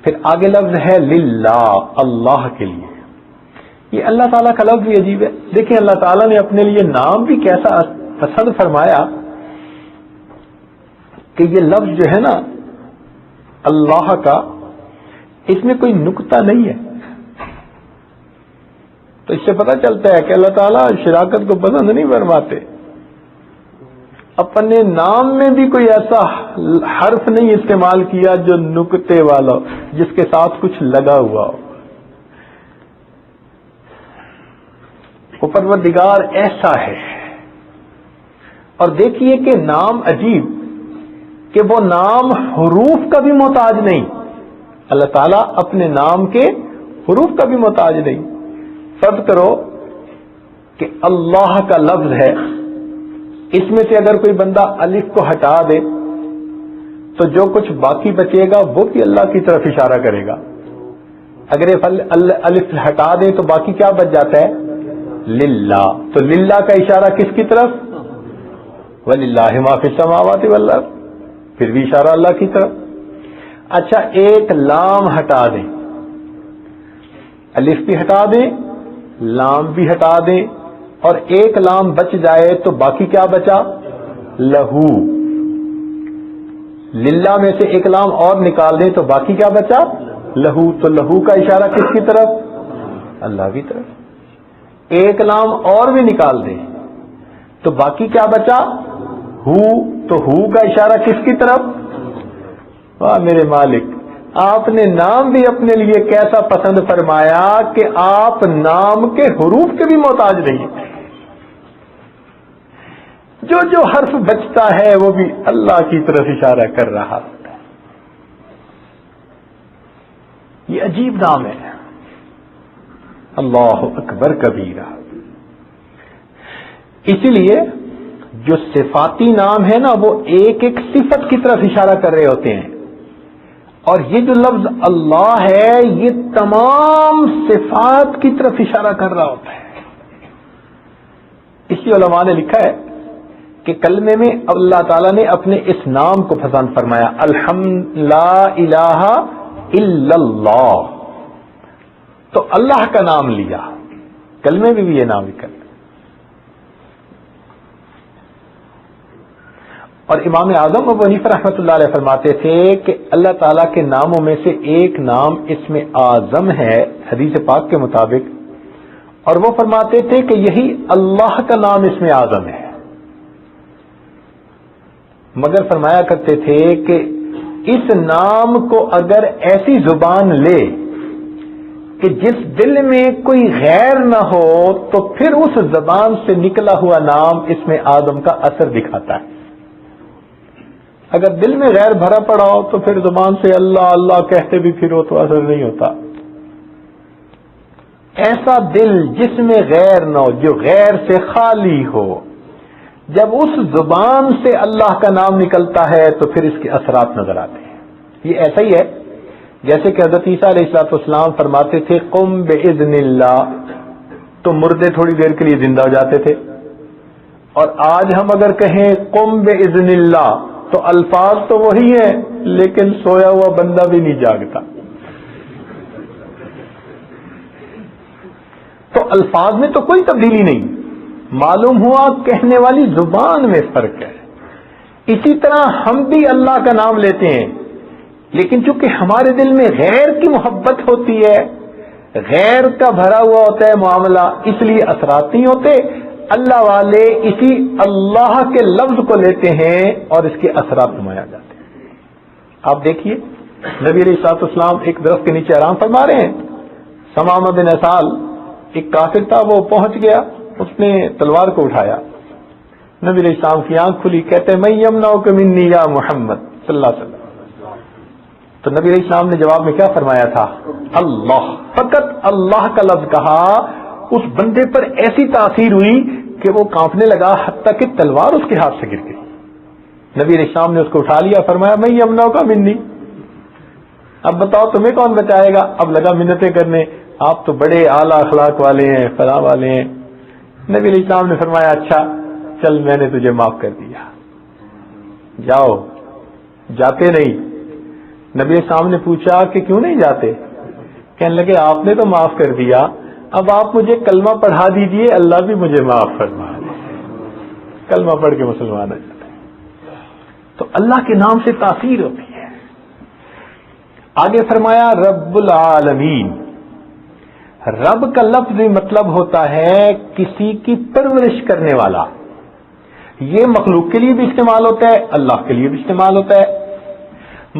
پھر آگے لفظ ہے للہ، اللہ کے لیے۔ یہ اللہ تعالیٰ کا لفظ بھی عجیب ہے۔ دیکھیں اللہ تعالیٰ نے اپنے لیے نام بھی کیسا پسند فرمایا کہ یہ لفظ جو ہے نا اللہ کا، اس میں کوئی نکتہ نہیں ہے۔ تو اس سے پتہ چلتا ہے کہ اللہ تعالیٰ شراکت کو پسند نہیں فرماتے۔ اپنے نام میں بھی کوئی ایسا حرف نہیں استعمال کیا جو نکتے والا، جس کے ساتھ کچھ لگا ہوا ہو۔ وہ پروردگار ایسا ہے۔ اور دیکھیے کہ نام عجیب کہ وہ نام حروف کا بھی محتاج نہیں، اللہ تعالیٰ اپنے نام کے حروف کا بھی محتاج نہیں۔ فرض کرو کہ اللہ کا لفظ ہے، اس میں سے اگر کوئی بندہ الف کو ہٹا دے تو جو کچھ باقی بچے گا وہ بھی اللہ کی طرف اشارہ کرے گا۔ اگر الف ہٹا دیں تو باقی کیا بچ جاتا ہے؟ للہ. تو للہ کا اشارہ کس کی طرف؟ وَلِلَّهِ مَا فِي السَّمَاوَاتِ وَالْأَرْضِ. پھر بھی اشارہ اللہ کی طرف. اچھا ایک لام ہٹا دیں, الف بھی ہٹا دیں, لام بھی ہٹا دیں, اور ایک لام بچ جائے تو باقی کیا بچا؟ لہو. للہ میں سے ایک لام اور نکال دیں تو باقی کیا بچا؟ لہو. تو لہو کا اشارہ کس کی طرف؟ اللہ کی طرف. ایک لام اور بھی نکال دیں تو باقی کیا بچا؟ ہو. تو ہو کا اشارہ کس کی طرف؟ واہ میرے مالک, آپ نے نام بھی اپنے لیے کیسا پسند فرمایا کہ آپ نام کے حروف کے بھی محتاج نہیں. جو حرف بچتا ہے وہ بھی اللہ کی طرف اشارہ کر رہا ہوتا ہے. یہ عجیب نام ہے, اللہ اکبر کبیرہ. اسی لیے جو صفاتی نام ہے نا وہ ایک ایک صفت کی طرف اشارہ کر رہے ہوتے ہیں, اور یہ جو لفظ اللہ ہے یہ تمام صفات کی طرف اشارہ کر رہا ہوتا ہے. اسی علماء نے لکھا ہے کہ کلمے میں اللہ تعالیٰ نے اپنے اس نام کو پسند فرمایا, الحمد لا الہ الا اللہ. تو اللہ کا نام لیا, کلمے میں بھی یہ نام لکھا. اور امام اعظم ابو حنیفہ رحمۃ اللہ علیہ فرماتے تھے کہ اللہ تعالیٰ کے ناموں میں سے ایک نام اسم اعظم ہے حدیث پاک کے مطابق, اور وہ فرماتے تھے کہ یہی اللہ کا نام اسم اعظم ہے. مگر فرمایا کرتے تھے کہ اس نام کو اگر ایسی زبان لے کہ جس دل میں کوئی غیر نہ ہو تو پھر اس زبان سے نکلا ہوا نام اسم اعظم کا اثر دکھاتا ہے. اگر دل میں غیر بھرا پڑا ہو تو پھر زبان سے اللہ اللہ کہتے بھی پھر تو اثر نہیں ہوتا. ایسا دل جس میں غیر نہ ہو, جو غیر سے خالی ہو, جب اس زبان سے اللہ کا نام نکلتا ہے تو پھر اس کے اثرات نظر آتے ہیں. یہ ایسا ہی ہے جیسے کہ حضرت عیسیٰ علیہ الصلوۃ والسلام فرماتے تھے قم باذن اللہ, تو مردے تھوڑی دیر کے لیے زندہ ہو جاتے تھے. اور آج ہم اگر کہیں قم باذن اللہ تو الفاظ تو وہی ہیں لیکن سویا ہوا بندہ بھی نہیں جاگتا. تو الفاظ میں تو کوئی تبدیلی نہیں, معلوم ہوا کہنے والی زبان میں فرق ہے. اسی طرح ہم بھی اللہ کا نام لیتے ہیں, لیکن چونکہ ہمارے دل میں غیر کی محبت ہوتی ہے, غیر کا بھرا ہوا ہوتا ہے معاملہ, اس لیے اثرات نہیں ہوتے. اللہ والے اسی اللہ کے لفظ کو لیتے ہیں اور اس کے اثرات نمایاں جاتے ہیں. آپ دیکھیے نبی علیہ الصلوۃ والسلام ایک درخت کے نیچے آرام فرما رہے ہیں. ثمامہ بن اسال ایک کافر تھا, وہ پہنچ گیا, اس نے تلوار کو اٹھایا. نبی علیہ السلام کی آنکھ کھلی, کہتے ہیں میں یمنعک منی یا محمد صلی اللہ علیہ وسلم. تو نبی علیہ السلام نے جواب میں کیا فرمایا تھا؟ اللہ. فقط اللہ کا لفظ کہا, اس بندے پر ایسی تاثیر ہوئی کہ وہ کانپنے لگا حتیٰ کہ تلوار اس کے ہاتھ سے گر گئی. نبی علیہ السلام نے اس کو اٹھا لیا, فرمایا میں یمنعک منی. اب بتاؤ تمہیں کون بچائے گا؟ اب لگا منتیں کرنے, آپ تو بڑے اعلیٰ اخلاق والے ہیں, فلاں والے ہیں. نبی علیہ السلام نے فرمایا اچھا چل میں نے تجھے معاف کر دیا, جاؤ. جاتے نہیں. نبی علیہ السلام نے پوچھا کہ کیوں نہیں جاتے؟ کہنے لگے آپ نے تو معاف کر دیا, اب آپ مجھے کلمہ پڑھا دیجئے, اللہ بھی مجھے معاف فرما دے. کلمہ پڑھ کے مسلمان ہو جاتے ہیں. تو اللہ کے نام سے تاثیر ہوتی ہے. آگے فرمایا رب العالمین. رب کا لفظی مطلب ہوتا ہے کسی کی پرورش کرنے والا. یہ مخلوق کے لیے بھی استعمال ہوتا ہے, اللہ کے لیے بھی استعمال ہوتا ہے.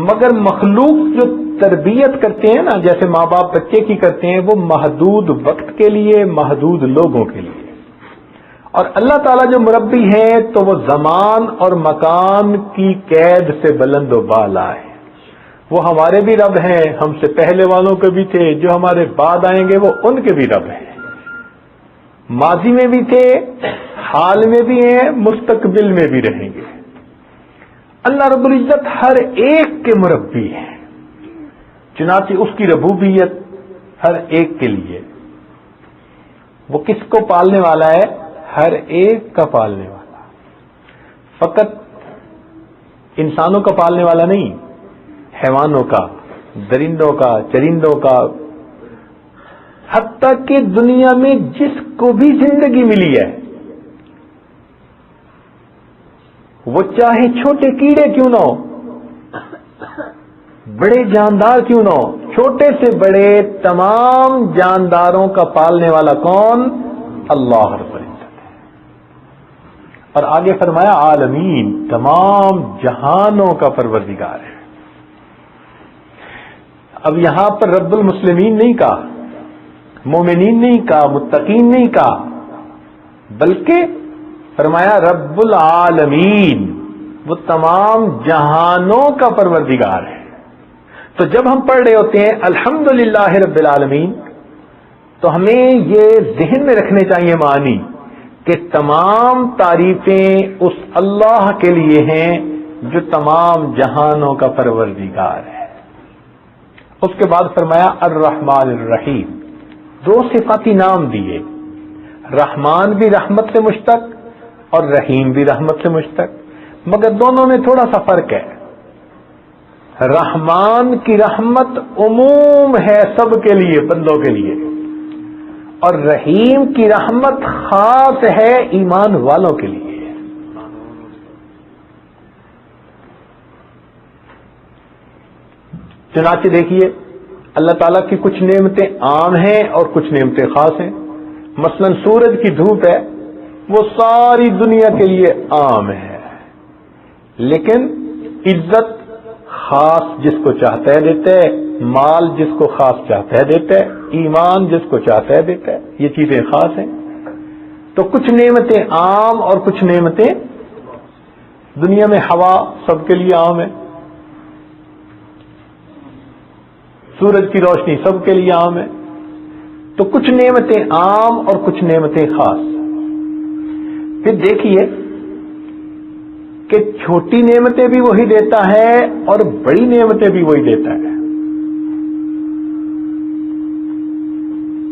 مگر مخلوق جو تربیت کرتے ہیں نا, جیسے ماں باپ بچے کی کرتے ہیں, وہ محدود وقت کے لیے, محدود لوگوں کے لیے. اور اللہ تعالیٰ جو مربی ہے تو وہ زمان اور مکان کی قید سے بلند و بالا ہے. وہ ہمارے بھی رب ہیں, ہم سے پہلے والوں کے بھی تھے, جو ہمارے بعد آئیں گے وہ ان کے بھی رب ہیں. ماضی میں بھی تھے, حال میں بھی ہیں, مستقبل میں بھی رہیں گے. اللہ رب العزت ہر ایک کے مربی ہے. چنانچہ اس کی ربوبیت, ہر ایک کے لیے. وہ کس کو پالنے والا ہے؟ ہر ایک کا پالنے والا. فقط انسانوں کا پالنے والا نہیں، حیوانوں کا، درندوں کا، چرندوں کا، حتیٰ کہ دنیا میں جس کو بھی زندگی ملی ہے، وہ چاہے چھوٹے کیڑے کیوں نہ ہو، بڑے جاندار کیوں نہ ہو، چھوٹے سے بڑے تمام جانداروں کا پالنے والا کون؟ اللہ رب العزت ہے. اور آگے فرمایا عالمین، تمام جہانوں کا پروردگار ہے. اب یہاں پر رب المسلمین نہیں کہا، مومنین نہیں کہا، متقین نہیں کہا، بلکہ فرمایا رب العالمین، وہ تمام جہانوں کا پروردگار ہے. تو جب ہم پڑھ رہے ہوتے ہیں الحمدللہ رب العالمین، تو ہمیں یہ ذہن میں رکھنے چاہیے معنی کہ تمام تعریفیں اس اللہ کے لیے ہیں جو تمام جہانوں کا پروردگار ہے. اس کے بعد فرمایا الرحمن الرحیم، 2 صفاتی نام دیے، رحمان بھی رحمت سے مشتق اور رحیم بھی رحمت سے مشتق، مگر دونوں میں تھوڑا سا فرق ہے. رحمان کی رحمت عموم ہے سب کے لیے، بندوں کے لیے، اور رحیم کی رحمت خاص ہے ایمان والوں کے لیے. چنانچہ دیکھیے اللہ تعالیٰ کی کچھ نعمتیں عام ہیں اور کچھ نعمتیں خاص ہیں. مثلا سورج کی دھوپ ہے، وہ ساری دنیا کے لیے عام ہے، لیکن عزت خاص جس کو چاہتا ہے دیتا ہے، مال جس کو خاص چاہتا ہے دیتا ہے، ایمان جس کو چاہتا ہے دیتا ہے. یہ چیزیں خاص ہیں. تو کچھ نعمتیں عام اور کچھ نعمتیں، دنیا میں ہوا سب کے لیے عام ہے، سورج کی روشنی سب کے لیے عام ہے. تو کچھ نعمتیں عام اور کچھ نعمتیں خاص. پھر دیکھیے کہ چھوٹی نعمتیں بھی وہی دیتا ہے اور بڑی نعمتیں بھی وہی دیتا ہے.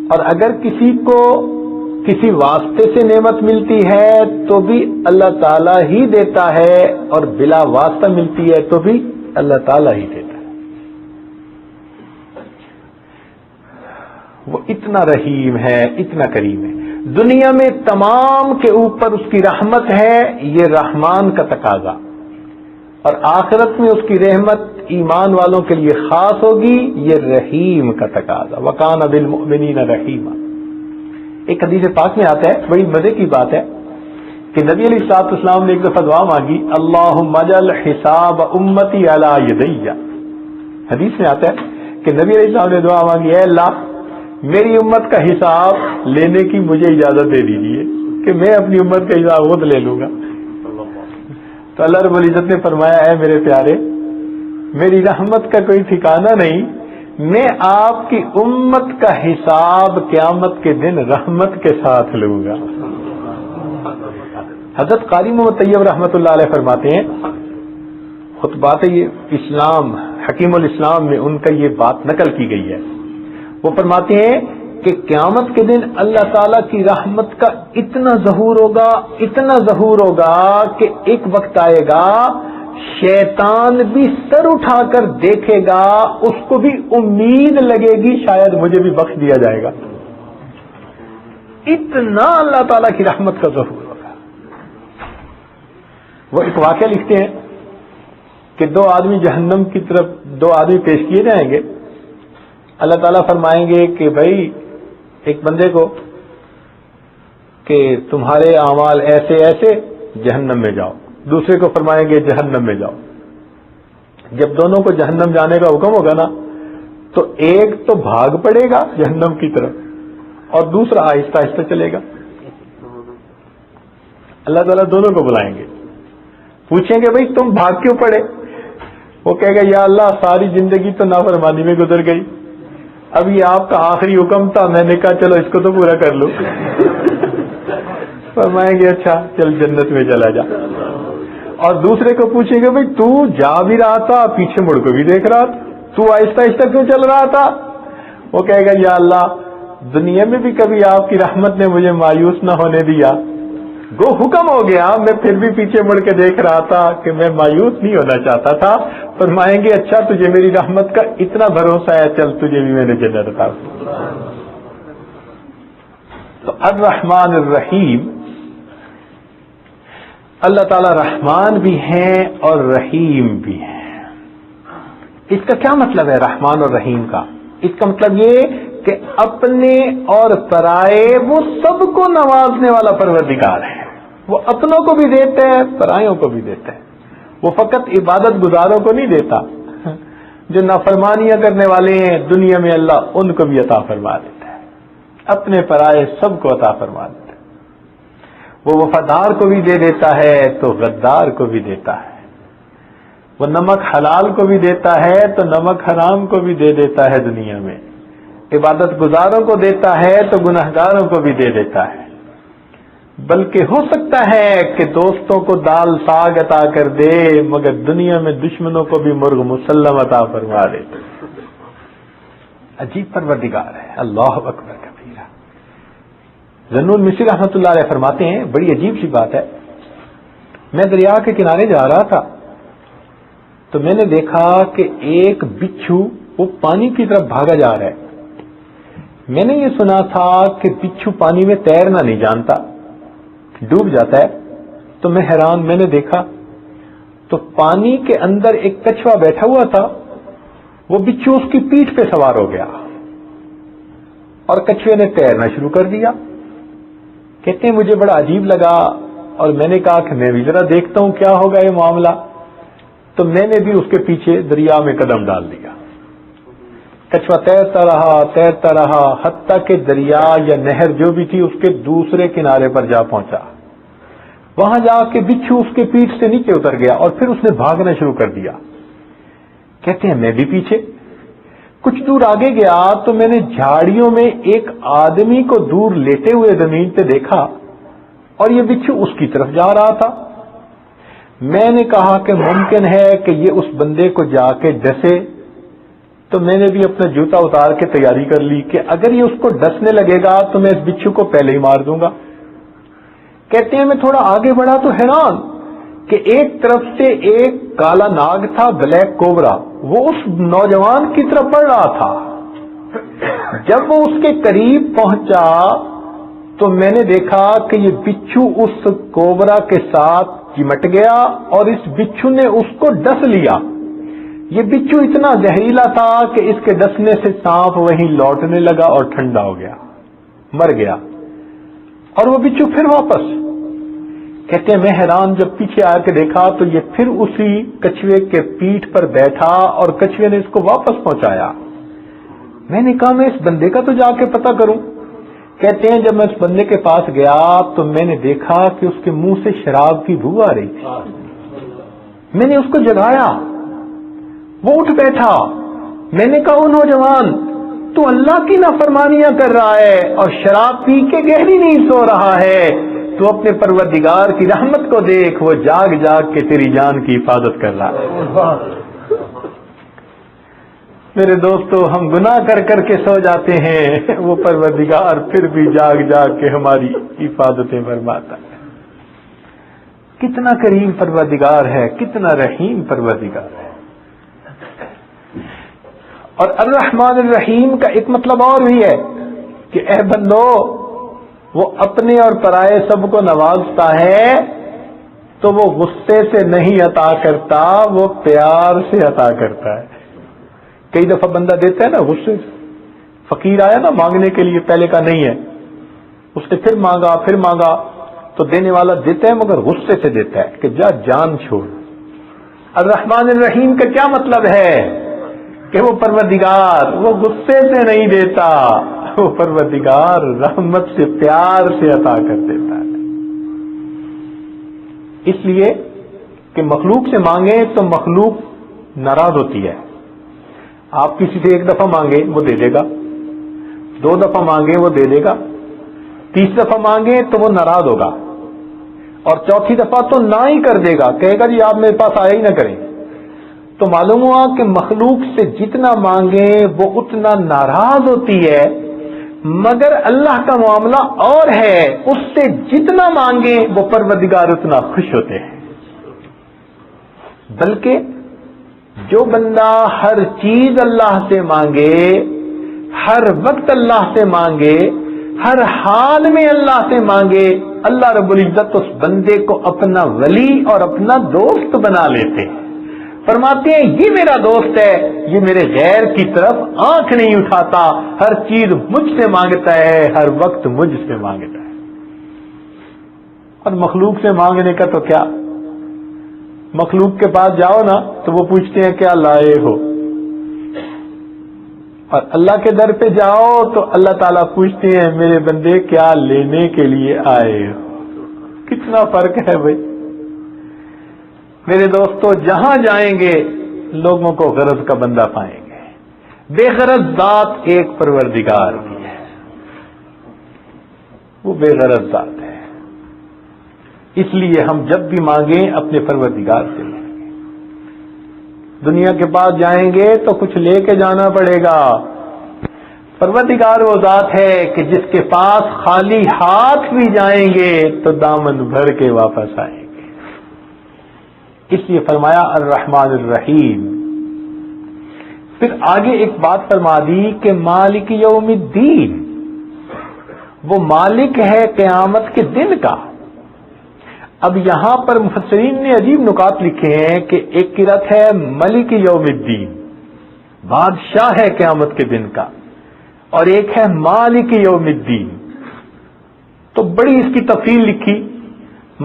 اور اگر کسی کو کسی واسطے سے نعمت ملتی ہے تو بھی اللہ تعالیٰ ہی دیتا ہے، اور بلا واسطہ ملتی ہے تو بھی اللہ تعالیٰ ہی دیتا ہے. وہ اتنا رحیم ہے، اتنا کریم ہے. دنیا میں تمام کے اوپر اس کی رحمت ہے، یہ رحمان کا تقاضا، اور آخرت میں اس کی رحمت ایمان والوں کے لیے خاص ہوگی، یہ رحیم کا تقاضا. وَكَانَ بِالْمُؤْمِنِينَ رَحِيمًا. ایک حدیث پاک میں آتا ہے، بڑی مزے کی بات ہے کہ نبی علیہ الصلوۃ والسلام نے ایک دفعہ دعا مانگی، اللہم اجعل حساب امتی علی یدی. حدیث میں آتا ہے کہ نبی علیہ السلام نے دعا مانگی، اے اللہ میری امت کا حساب لینے کی مجھے اجازت دے دیجیے کہ میں اپنی امت کا حساب خود لے لوں گا. تو اللہ رب العزت نے فرمایا، اے میرے پیارے، میری رحمت کا کوئی ٹھکانہ نہیں، میں آپ کی امت کا حساب قیامت کے دن رحمت کے ساتھ لوں گا. حضرت قاری محمد طیب رحمۃ اللہ علیہ فرماتے ہیں، خطبات اسلام حکیم الاسلام میں ان کا یہ بات نقل کی گئی ہے. وہ فرماتے ہیں کہ قیامت کے دن اللہ تعالیٰ کی رحمت کا اتنا ظہور ہوگا، اتنا ظہور ہوگا کہ ایک وقت آئے گا شیطان بھی سر اٹھا کر دیکھے گا، اس کو بھی امید لگے گی شاید مجھے بھی بخش دیا جائے گا. اتنا اللہ تعالیٰ کی رحمت کا ظہور ہوگا. وہ ایک واقعہ لکھتے ہیں کہ 2 آدمی جہنم کی طرف 2 آدمی پیش کیے جائیں گے. اللہ تعالیٰ فرمائیں گے کہ بھائی ایک بندے کو کہ تمہارے اعمال ایسے ایسے، جہنم میں جاؤ. دوسرے کو فرمائیں گے جہنم میں جاؤ. جب دونوں کو جہنم جانے کا حکم ہوگا نا، تو ایک تو بھاگ پڑے گا جہنم کی طرف اور دوسرا آہستہ آہستہ چلے گا. اللہ تعالیٰ دونوں کو بلائیں گے، پوچھیں گے بھائی تم بھاگ کیوں پڑے؟ وہ کہے گا یا اللہ ساری زندگی تو نافرمانی میں گزر گئی، اب یہ آپ کا آخری حکم تھا، میں نے کہا چلو اس کو تو پورا کر لوں. فرمائیں گے اچھا چل جنت میں چلا جا. اور دوسرے کو پوچھیں گے بھائی تو جا بھی رہا تھا، پیچھے مڑ کو بھی دیکھ رہا تھا، تو آہستہ آہستہ کیوں چل رہا تھا؟ وہ کہے گا یا اللہ دنیا میں بھی کبھی آپ کی رحمت نے مجھے مایوس نہ ہونے دیا، گو حکم ہو گیا، میں پھر بھی پیچھے مڑ کے دیکھ رہا تھا کہ میں مایوس نہیں ہونا چاہتا تھا۔ فرمائیں گے اچھا تجھے میری رحمت کا اتنا بھروسہ ہے، چل تجھے بھی میں نے جنت عطا کی۔ تو الرحمن الرحیم، اللہ تعالی رحمان بھی ہیں اور رحیم بھی ہیں۔ اس کا کیا مطلب ہے رحمان اور رحیم کا؟ اس کا مطلب یہ کہ اپنے اور پرائے وہ سب کو نوازنے والا پروردگار ہے۔ وہ اپنوں کو بھی دیتا ہے، پرایوں کو بھی دیتا ہے۔ وہ فقط عبادت گزاروں کو نہیں دیتا، جو نافرمانیاں کرنے والے ہیں دنیا میں اللہ ان کو بھی عطا فرما دیتا ہے، اپنے پرائے سب کو عطا فرما دیتا ہے۔ وہ وفادار کو بھی دے دیتا ہے تو غدار کو بھی دیتا ہے، وہ نمک حلال کو بھی دیتا ہے تو نمک حرام کو بھی دے دیتا ہے دنیا میں، عبادت گزاروں کو دیتا ہے تو گناہگاروں کو بھی دے دیتا ہے۔ بلکہ ہو سکتا ہے کہ دوستوں کو دال ساگ عطا کر دے مگر دنیا میں دشمنوں کو بھی مرغ مسلم عطا فرما دے۔ عجیب پروردگار ہے، اللہ اکبر کبیرہ۔ ذنون مصری رحمۃ اللہ علیہ فرماتے ہیں بڑی عجیب سی بات ہے، میں دریا کے کنارے جا رہا تھا تو میں نے دیکھا کہ ایک بچھو وہ پانی کی طرف بھاگا جا رہا ہے۔ میں نے یہ سنا تھا کہ بچھو پانی میں تیرنا نہیں جانتا، ڈوب جاتا ہے، تو میں حیران، میں نے دیکھا تو پانی کے اندر ایک کچھوا بیٹھا ہوا تھا، وہ بچھو اس کی پیٹھ پہ سوار ہو گیا اور کچھوے نے تیرنا شروع کر دیا۔ کہتے ہیں مجھے بڑا عجیب لگا اور میں نے کہا کہ میں بھی ذرا دیکھتا ہوں کیا ہوگا یہ معاملہ، تو میں نے بھی اس کے پیچھے دریا میں قدم ڈال دیا۔ کچھوا تیرتا رہا حتیٰ کہ دریا یا نہر جو بھی تھی اس کے دوسرے کنارے پر جا پہنچا۔ وہاں جا کے بچھو اس کے پیٹھ سے نیچے اتر گیا اور پھر اس نے بھاگنا شروع کر دیا۔ کہتے ہیں میں بھی پیچھے کچھ دور آگے گیا تو میں نے جھاڑیوں میں ایک آدمی کو دور لیٹے ہوئے زمین پہ دیکھا اور یہ بچھو اس کی طرف جا رہا تھا۔ میں نے کہا کہ ممکن ہے کہ یہ اس بندے کو جا کے ڈسے، تو میں نے بھی اپنا جوتا اتار کے تیاری کر لی کہ اگر یہ اس کو ڈسنے لگے گا تو میں اس بچھو کو پہلے ہی مار دوں گا۔ کہتے ہیں میں تھوڑا آگے بڑھا تو حیران کہ ایک طرف سے ایک کالا ناگ تھا، بلیک کوبرا، وہ اس نوجوان کی طرف بڑھ رہا تھا۔ جب وہ اس کے قریب پہنچا تو میں نے دیکھا کہ یہ بچھو اس کوبرا کے ساتھ چمٹ گیا اور اس بچھو نے اس کو ڈس لیا۔ یہ بچھو اتنا زہریلا تھا کہ اس کے ڈسنے سے سانپ وہیں لوٹنے لگا اور ٹھنڈا ہو گیا، مر گیا، اور وہ بچھو پھر واپس۔ کہتے ہیں میں حیران، جب پیچھے آ کے دیکھا تو یہ پھر اسی کچھوے کے پیٹھ پر بیٹھا اور کچھوے نے اس کو واپس پہنچایا۔ میں نے کہا میں اس بندے کا تو جا کے پتہ کروں۔ کہتے ہیں جب میں اس بندے کے پاس گیا تو میں نے دیکھا کہ اس کے منہ سے شراب کی بو آ رہی تھی۔ میں نے اس کو جگایا، وہ اٹھ بیٹھا۔ میں نے کہا او نوجوان، تو اللہ کی نافرمانیاں کر رہا ہے اور شراب پی کے گہری نیند سو رہا ہے، تو اپنے پروردگار کی رحمت کو دیکھ، وہ جاگ جاگ کے تیری جان کی حفاظت کر رہا ہے۔ میرے دوستو، ہم گناہ کر کر کے سو جاتے ہیں، وہ پروردگار پھر بھی جاگ جاگ کے ہماری حفاظتیں فرماتا ہے۔ کتنا کریم پروردگار ہے، کتنا رحیم پروردگار ہے۔ اور الرحمن الرحیم کا ایک مطلب اور بھی ہے کہ اے بندو، وہ اپنے اور پرائے سب کو نوازتا ہے تو وہ غصے سے نہیں عطا کرتا، وہ پیار سے عطا کرتا ہے۔ کئی دفعہ بندہ دیتا ہے نا غصے سے، فقیر آیا نا مانگنے کے لیے، پہلے کا نہیں ہے، اس نے پھر مانگا تو دینے والا دیتا ہے مگر غصے سے دیتا ہے کہ جا جان چھوڑ۔ الرحمن الرحیم کا کیا مطلب ہے کہ وہ پروردگار وہ غصے سے نہیں دیتا، وہ پروردگار رحمت سے پیار سے عطا کر دیتا ہے۔ اس لیے کہ مخلوق سے مانگے تو مخلوق ناراض ہوتی ہے۔ آپ کسی سے ایک دفعہ مانگے وہ دے دے گا، 2 دفعہ مانگے وہ دے دے گا، 30 دفعہ مانگے تو وہ ناراض ہوگا، اور 4تھی دفعہ تو نہ ہی کر دے گا، کہے گا جی آپ میرے پاس آیا ہی نہ کریں۔ تو معلوم ہوا کہ مخلوق سے جتنا مانگیں وہ اتنا ناراض ہوتی ہے، مگر اللہ کا معاملہ اور ہے، اس سے جتنا مانگیں وہ پروردگار اتنا خوش ہوتے ہیں۔ بلکہ جو بندہ ہر چیز اللہ سے مانگے، ہر وقت اللہ سے مانگے، ہر حال میں اللہ سے مانگے، اللہ رب العزت اس بندے کو اپنا ولی اور اپنا دوست بنا لیتے ہیں۔ فرماتے ہیں یہ میرا دوست ہے، یہ میرے غیر کی طرف آنکھ نہیں اٹھاتا، ہر چیز مجھ سے مانگتا ہے، ہر وقت مجھ سے مانگتا ہے۔ اور مخلوق سے مانگنے کا تو کیا، مخلوق کے پاس جاؤ نا تو وہ پوچھتے ہیں کیا لائے ہو، اور اللہ کے در پہ جاؤ تو اللہ تعالیٰ پوچھتے ہیں میرے بندے کیا لینے کے لیے آئے ہو۔ کتنا فرق ہے بھائی میرے دوستو، جہاں جائیں گے لوگوں کو غرض کا بندہ پائیں گے، بے غرض ذات ایک پروردگار کی ہے، وہ بے غرض ذات ہے، اس لیے ہم جب بھی مانگیں اپنے پروردگار سے لیں گے۔ دنیا کے پاس جائیں گے تو کچھ لے کے جانا پڑے گا، پروردگار وہ ذات ہے کہ جس کے پاس خالی ہاتھ بھی جائیں گے تو دامن بھر کے واپس آئیں گے۔ اس لیے فرمایا الرحمن الرحیم۔ پھر آگے ایک بات فرما دی کہ مالک یوم الدین، وہ مالک ہے قیامت کے دن کا۔ اب یہاں پر مفسرین نے عجیب نکات لکھے ہیں کہ ایک قرأت ہے ملک یوم الدین، بادشاہ ہے قیامت کے دن کا، اور ایک ہے مالک یوم الدین، تو بڑی اس کی تفصیل لکھی،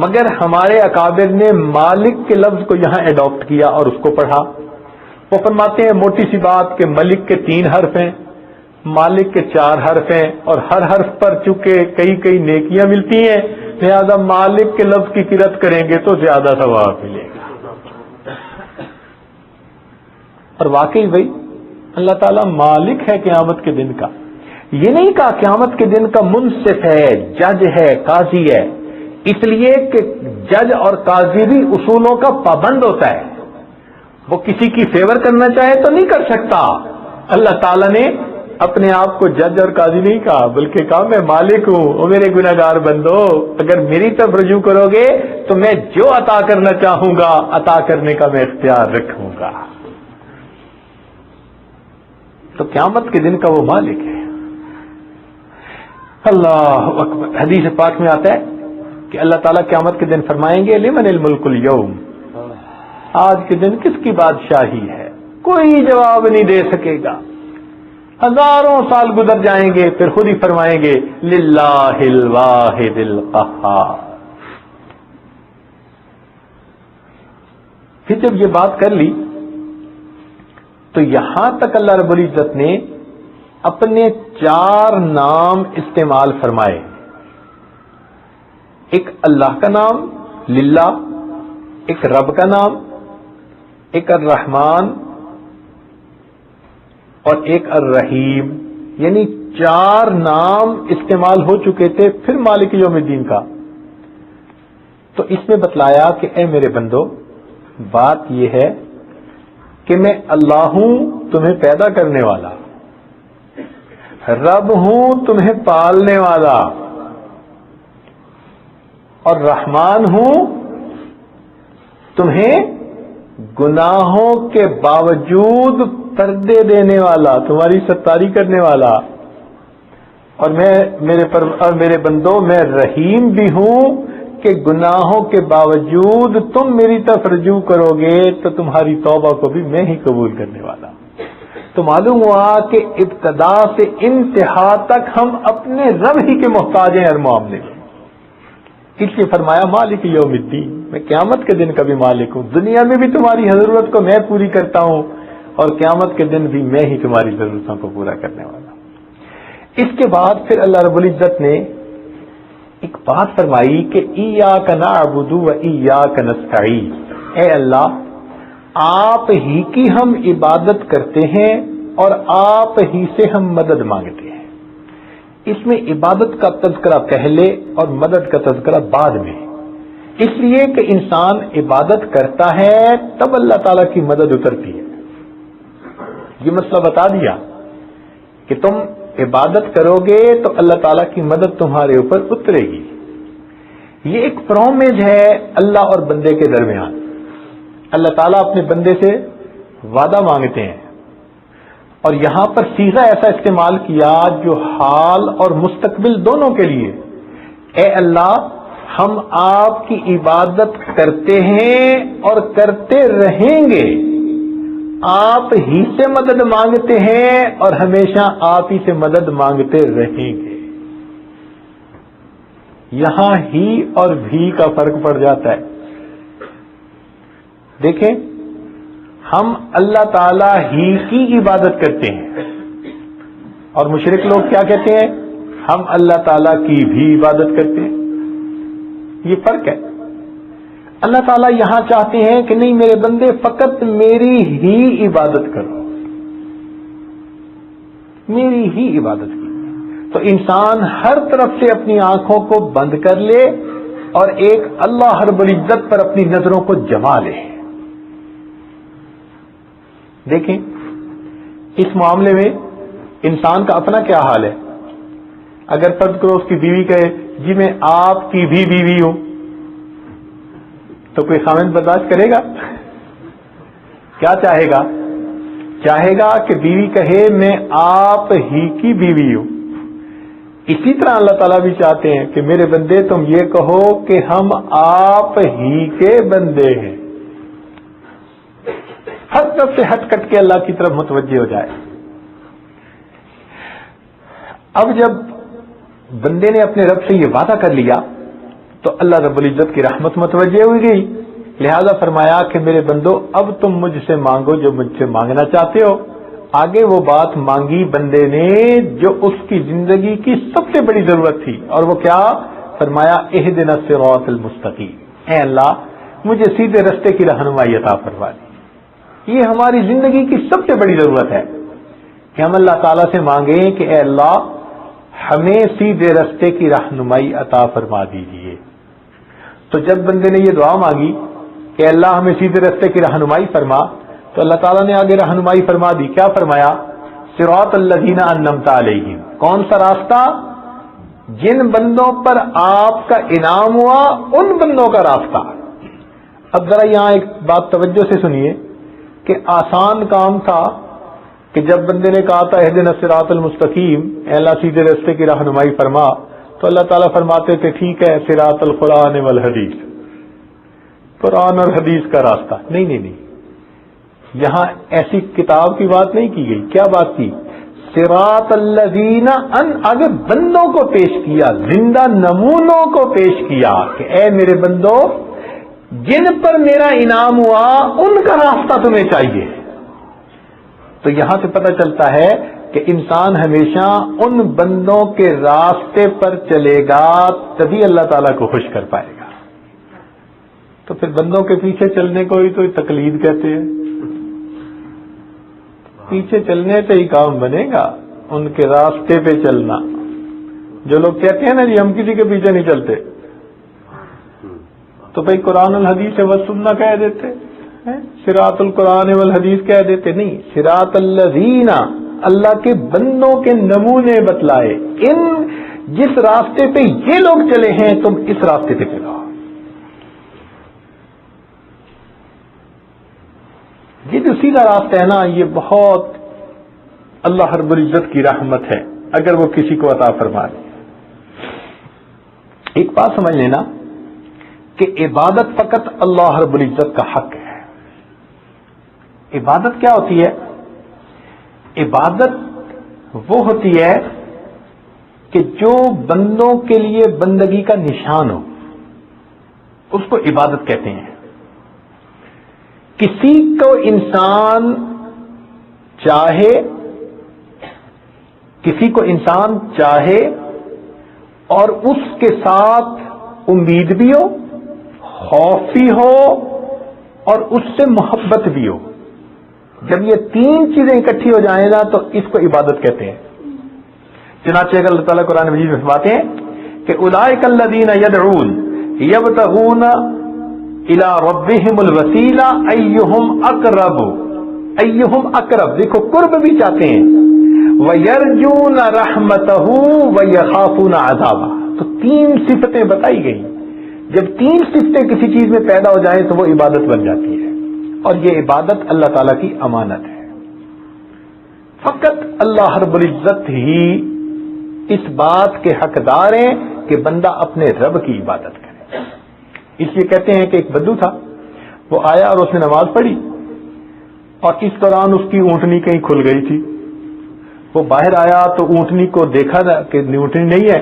مگر ہمارے اکابر نے مالک کے لفظ کو یہاں ایڈاپٹ کیا اور اس کو پڑھا۔ وہ فرماتے ہیں موٹی سی بات کہ ملک کے 3 حرف ہیں، مالک کے 4 حرف ہیں، اور ہر حرف پر چونکہ کئی نیکیاں ملتی ہیں، لہذا مالک کے لفظ کی قرأت کریں گے تو زیادہ ثواب ملے گا۔ اور واقعی بھائی اللہ تعالیٰ مالک ہے قیامت کے دن کا، یہ نہیں کہا قیامت کے دن کا منصف ہے، جج ہے، قاضی ہے، اس لیے کہ جج اور قاضی بھی اصولوں کا پابند ہوتا ہے، وہ کسی کی فیور کرنا چاہے تو نہیں کر سکتا۔ اللہ تعالیٰ نے اپنے آپ کو جج اور قاضی نہیں کہا، بلکہ کہا میں مالک ہوں، او میرے گناہگار بندو، اگر میری طرف رجوع کرو گے تو میں جو عطا کرنا چاہوں گا عطا کرنے کا میں اختیار رکھوں گا۔ تو قیامت کے دن کا وہ مالک ہے۔ اللہ اکبر، حدیث پاک میں آتا ہے کہ اللہ تعالیٰ قیامت کے دن فرمائیں گے لمن الملک اليوم، آج کے دن کس کی بادشاہی ہے؟ کوئی جواب نہیں دے سکے گا، ہزاروں سال گزر جائیں گے، پھر خود ہی فرمائیں گے للہ الواحد القہار۔ پھر جب یہ بات کر لی تو یہاں تک اللہ رب العزت نے اپنے 4 نام استعمال فرمائے، ایک اللہ کا نام للہ، ایک رب کا نام، ایک الرحمن اور ایک الرحیم، یعنی 4 نام استعمال ہو چکے تھے پھر مالک یوم الدین کا۔ تو اس میں بتلایا کہ اے میرے بندو، بات یہ ہے کہ میں اللہ ہوں تمہیں پیدا کرنے والا، رب ہوں تمہیں پالنے والا، اور رحمان ہوں تمہیں گناہوں کے باوجود پردے دینے والا، تمہاری ستاری کرنے والا، اور میرے بندو میں رحیم بھی ہوں کہ گناہوں کے باوجود تم میری طرف رجوع کرو گے تو تمہاری توبہ کو بھی میں ہی قبول کرنے والا۔ تو معلوم ہوا کہ ابتدا سے انتہا تک ہم اپنے رب ہی کے محتاج ہیں ہر معاملے میں۔ اس لیے فرمایا مالک یوم الدین، میں قیامت کے دن کا بھی مالک ہوں، دنیا میں بھی تمہاری ضرورت کو میں پوری کرتا ہوں، اور قیامت کے دن بھی میں ہی تمہاری ضرورتوں کو پورا کرنے والا ہوں۔ اس کے بعد پھر اللہ رب العزت نے ایک بات فرمائی کہ ایاک نعبد و ایاک نستعین، اے اللہ آپ ہی کی ہم عبادت کرتے ہیں اور آپ ہی سے ہم مدد مانگتے ہیں۔ اس میں عبادت کا تذکرہ پہلے اور مدد کا تذکرہ بعد میں، اس لیے کہ انسان عبادت کرتا ہے تب اللہ تعالیٰ کی مدد اترتی ہے. یہ مسئلہ بتا دیا کہ تم عبادت کرو گے تو اللہ تعالیٰ کی مدد تمہارے اوپر اترے گی. یہ ایک پرومز ہے اللہ اور بندے کے درمیان. اللہ تعالیٰ اپنے بندے سے وعدہ مانگتے ہیں اور یہاں پر صیغہ ایسا استعمال کیا جو حال اور مستقبل دونوں کے لیے. اے اللہ ہم آپ کی عبادت کرتے ہیں اور کرتے رہیں گے, آپ ہی سے مدد مانگتے ہیں اور ہمیشہ آپ ہی سے مدد مانگتے رہیں گے. یہاں ہی اور بھی کا فرق پڑ جاتا ہے. دیکھیں, ہم اللہ تعالی ہی کی عبادت کرتے ہیں اور مشرک لوگ کیا کہتے ہیں, ہم اللہ تعالی کی بھی عبادت کرتے ہیں. یہ فرق ہے. اللہ تعالیٰ یہاں چاہتے ہیں کہ نہیں میرے بندے فقط میری ہی عبادت کرو, میری ہی عبادت کی. تو انسان ہر طرف سے اپنی آنکھوں کو بند کر لے اور ایک اللہ رب العزت پر اپنی نظروں کو جما لے. دیکھیں اس معاملے میں انسان کا اپنا کیا حال ہے. اگر فرض کرو اس کی بیوی کہے جی میں آپ کی بھی بیوی ہوں, تو کوئی خاوند برداشت کرے گا؟ کیا چاہے گا؟ چاہے گا کہ بیوی کہے میں آپ ہی کی بیوی ہوں. اسی طرح اللہ تعالیٰ بھی چاہتے ہیں کہ میرے بندے تم یہ کہو کہ ہم آپ ہی کے بندے ہیں. ہر طرف سے ہٹ کٹ کے اللہ کی طرف متوجہ ہو جائے. اب جب بندے نے اپنے رب سے یہ وعدہ کر لیا تو اللہ رب العزت کی رحمت متوجہ ہوئی گئی. لہذا فرمایا کہ میرے بندو اب تم مجھ سے مانگو جو مجھ سے مانگنا چاہتے ہو. آگے وہ بات مانگی بندے نے جو اس کی زندگی کی سب سے بڑی ضرورت تھی, اور وہ کیا فرمایا, اہدنا الصراط المستقیم, اے اللہ مجھے سیدھے رستے کی رہنمائی عطا فرما دی. یہ ہماری زندگی کی سب سے بڑی ضرورت ہے کہ ہم اللہ تعالیٰ سے مانگیں کہ اے اللہ ہمیں سیدھے رستے کی رہنمائی عطا فرما دیجیے. تو جب بندے نے یہ دعا مانگی کہ اللہ ہمیں سیدھے رستے کی رہنمائی فرما, تو اللہ تعالیٰ نے آگے رہنمائی فرما دی. کیا فرمایا, صراط الذین انعمت علیہم, کون سا راستہ, جن بندوں پر آپ کا انعام ہوا ان بندوں کا راستہ. اب ذرا یہاں ایک بات توجہ سے سنیے کہ آسان کام تھا کہ جب بندے نے کہا تھا اہدنا الصراط المستقیم, اے اللہ سیدھے رستے کی رہنمائی فرما, تو اللہ تعالیٰ فرماتے تھے ٹھیک ہے صراط القرآن والحدیث, قرآن اور حدیث کا راستہ. نہیں نہیں نہیں, یہاں ایسی کتاب کی بات نہیں کی گئی. کیا بات کی, صراط الذین آگے بندوں کو پیش کیا, زندہ نمونوں کو پیش کیا کہ اے میرے بندو جن پر میرا انعام ہوا ان کا راستہ تمہیں چاہیے. تو یہاں سے پتہ چلتا ہے کہ انسان ہمیشہ ان بندوں کے راستے پر چلے گا تبھی اللہ تعالیٰ کو خوش کر پائے گا. تو پھر بندوں کے پیچھے چلنے کو ہی تو تقلید کہتے ہیں. پیچھے چلنے سے ہی کام بنے گا, ان کے راستے پہ چلنا. جو لوگ کہتے ہیں نا جی ہم کسی کے پیچھے نہیں چلتے, تو بھائی قرآن الحدیث و سننا کہہ دیتے, صراط القرآن والحدیث کہہ دیتے. نہیں, صراط الذین, اللہ کے بندوں کے نمونے بتلائے, ان جس راستے پہ یہ لوگ چلے ہیں تم اس راستے پہ چلو. یہ جو سیدھا راستہ ہے نا, یہ بہت اللہ رب العزت کی رحمت ہے اگر وہ کسی کو عطا فرما دے. ایک بات سمجھ لینا کہ عبادت فقط اللہ رب العزت کا حق ہے. عبادت کیا ہوتی ہے؟ عبادت وہ ہوتی ہے کہ جو بندوں کے لیے بندگی کا نشان ہو, اس کو عبادت کہتے ہیں. کسی کو انسان چاہے, کسی کو انسان چاہے اور اس کے ساتھ امید بھی ہو, خوف بھی ہو اور اس سے محبت بھی ہو. جب یہ تین چیزیں اکٹھی ہو جائیں نا تو اس کو عبادت کہتے ہیں. چنانچہ اللہ تعالیٰ قرآن مجید میں فرماتے ہیں کہ اولئک الذین یدعون یبتغون الی ربہم الوسیلہ ایہم اقرب، ایہم اقرب، دیکھو قرب بھی چاہتے ہیں، وَيَرْجُونَ رَحْمَتَهُ وَيَخَافُونَ عَذَابَهُ، تو تین صفتیں بتائی گئی. جب تین صفتیں کسی چیز میں پیدا ہو جائیں تو وہ عبادت بن جاتی ہے، اور یہ عبادت اللہ تعالیٰ کی امانت ہے. فقط اللہ رب العزت ہی اس بات کے حقدار ہیں کہ بندہ اپنے رب کی عبادت کرے. اس لیے کہتے ہیں کہ ایک بدو تھا، وہ آیا اور اس نے نماز پڑھی، اور اس دوران اس کی اونٹنی کہیں کھل گئی تھی. وہ باہر آیا تو اونٹنی کو دیکھا کہ اونٹنی نہیں ہے،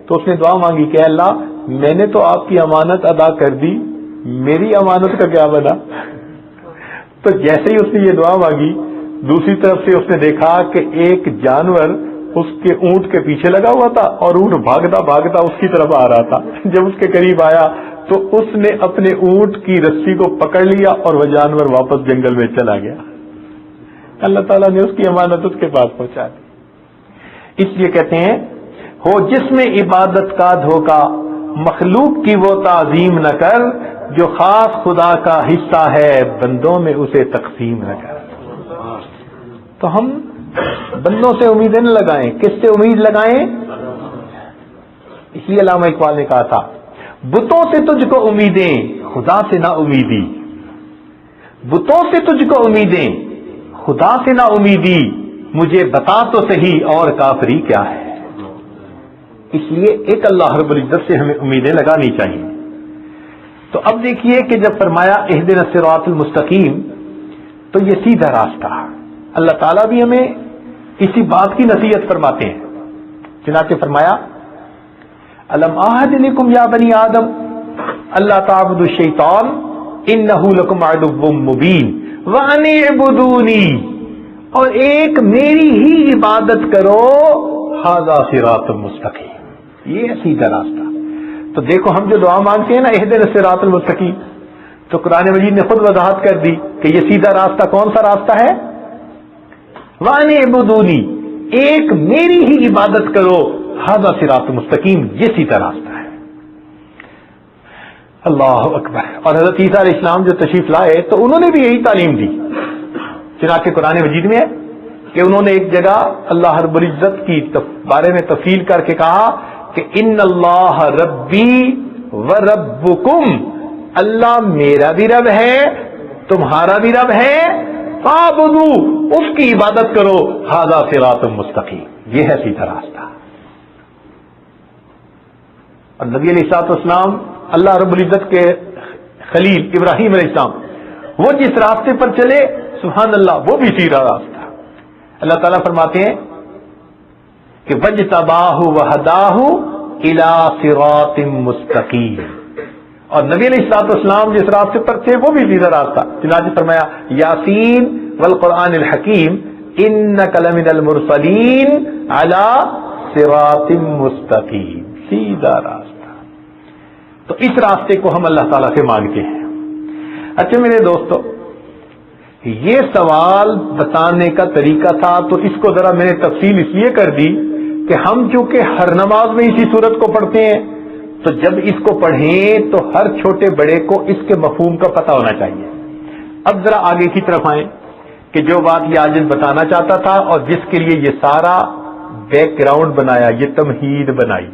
تو اس نے دعا مانگی کہ اللہ میں نے تو آپ کی امانت ادا کر دی، میری امانت کا کیا بنا. تو جیسے ہی اس نے یہ دعا مانگی، دوسری طرف سے اس نے دیکھا کہ ایک جانور اس کے اونٹ کے پیچھے لگا ہوا تھا، اور اونٹ بھاگتا بھاگتا اس کی طرف آ رہا تھا. جب اس کے قریب آیا تو اس نے اپنے اونٹ کی رسی کو پکڑ لیا اور وہ جانور واپس جنگل میں چلا گیا. اللہ تعالیٰ نے اس کی امانت اس کے پاس پہنچا دی. اس لیے کہتے ہیں ہو جس میں عبادت کا دھوکہ، مخلوق کی وہ تعظیم نہ کر، جو خاص خدا کا حصہ ہے بندوں میں اسے تقسیم نہ کر. تو ہم بندوں سے امیدیں نہ لگائیں، کس سے امید لگائیں؟ اسی علامہ اقبال نے کہا تھا بتوں سے تجھ کو امیدیں، خدا سے نہ امیدی. بتوں سے تجھ کو امیدیں، خدا سے نہ امیدی، مجھے بتا تو صحیح اور کافری کیا ہے. اس لیے ایک اللہ رب العزت سے ہمیں امیدیں لگانی چاہیے. تو اب دیکھیے کہ جب فرمایا اہدنا الصراط المستقیم، تو یہ سیدھا راستہ. اللہ تعالیٰ بھی ہمیں اسی بات کی نصیحت فرماتے ہیں. چنانچہ فرمایا الم اعہد الیکم یا بنی آدم اللہ تعبدوا الشیطان انہ لکم عدو مبین وان اعبدونی، اور ایک میری ہی عبادت کرو، ھذا صراط مستقیم، یہ ہے سیدھا راستہ. تو دیکھو ہم جو دعا مانگتے ہیں نا اہدنا الصراط المستقیم، تو قرآن مجید نے خود وضاحت کر دی کہ یہ سیدھا راستہ کون سا راستہ ہے؟ وان اعبدونی، ایک میری ہی عبادت کرو، ھذا صراط مستقیم، یہ سیدھا راستہ ہے. اللہ اکبر. اور حضرت عیسیٰ علیہ السلام جو تشریف لائے تو انہوں نے بھی یہی تعلیم دی. چنانچہ قرآن مجید میں ہے کہ انہوں نے ایک جگہ اللہ رب العزت کی بارے میں تفصیل کر کے کہا کہ ان اللہ ربی و ربکم، اللہ میرا بھی رب ہے تمہارا بھی رب ہے، فاعبدو، اس کی عبادت کرو، ھذا صراط مستقیم، یہ ہے سیدھا راستہ. اور نبی علیہ الصلوۃ والسلام اللہ رب العزت کے خلیل ابراہیم علیہ السلام وہ جس راستے پر چلے، سبحان اللہ، وہ بھی سیدھا راستہ. اللہ تعالیٰ فرماتے ہیں کہ وجتباہ وہداہ الی صراط مستقیم، اور نبی علیہ الصلوۃ والسلام جس راستے پر تھے وہ بھی سیدھا راستہ. چنانچہ فرمایا یاسین والقرآن الحکیم انک لمن المرسلین علی صراط مستقیم، سیدھا راستہ. تو اس راستے کو ہم اللہ تعالیٰ سے مانگتے ہیں. اچھا میرے دوستو، یہ سوال بتانے کا طریقہ تھا تو اس کو ذرا میں نے تفصیل اس لیے کر دی کہ ہم چونکہ ہر نماز میں اسی صورت کو پڑھتے ہیں، تو جب اس کو پڑھیں تو ہر چھوٹے بڑے کو اس کے مفہوم کا پتہ ہونا چاہیے. اب ذرا آگے کی طرف آئیں کہ جو بات یہ عاجز بتانا چاہتا تھا اور جس کے لیے یہ سارا بیک گراؤنڈ بنایا، یہ تمہید بنائی،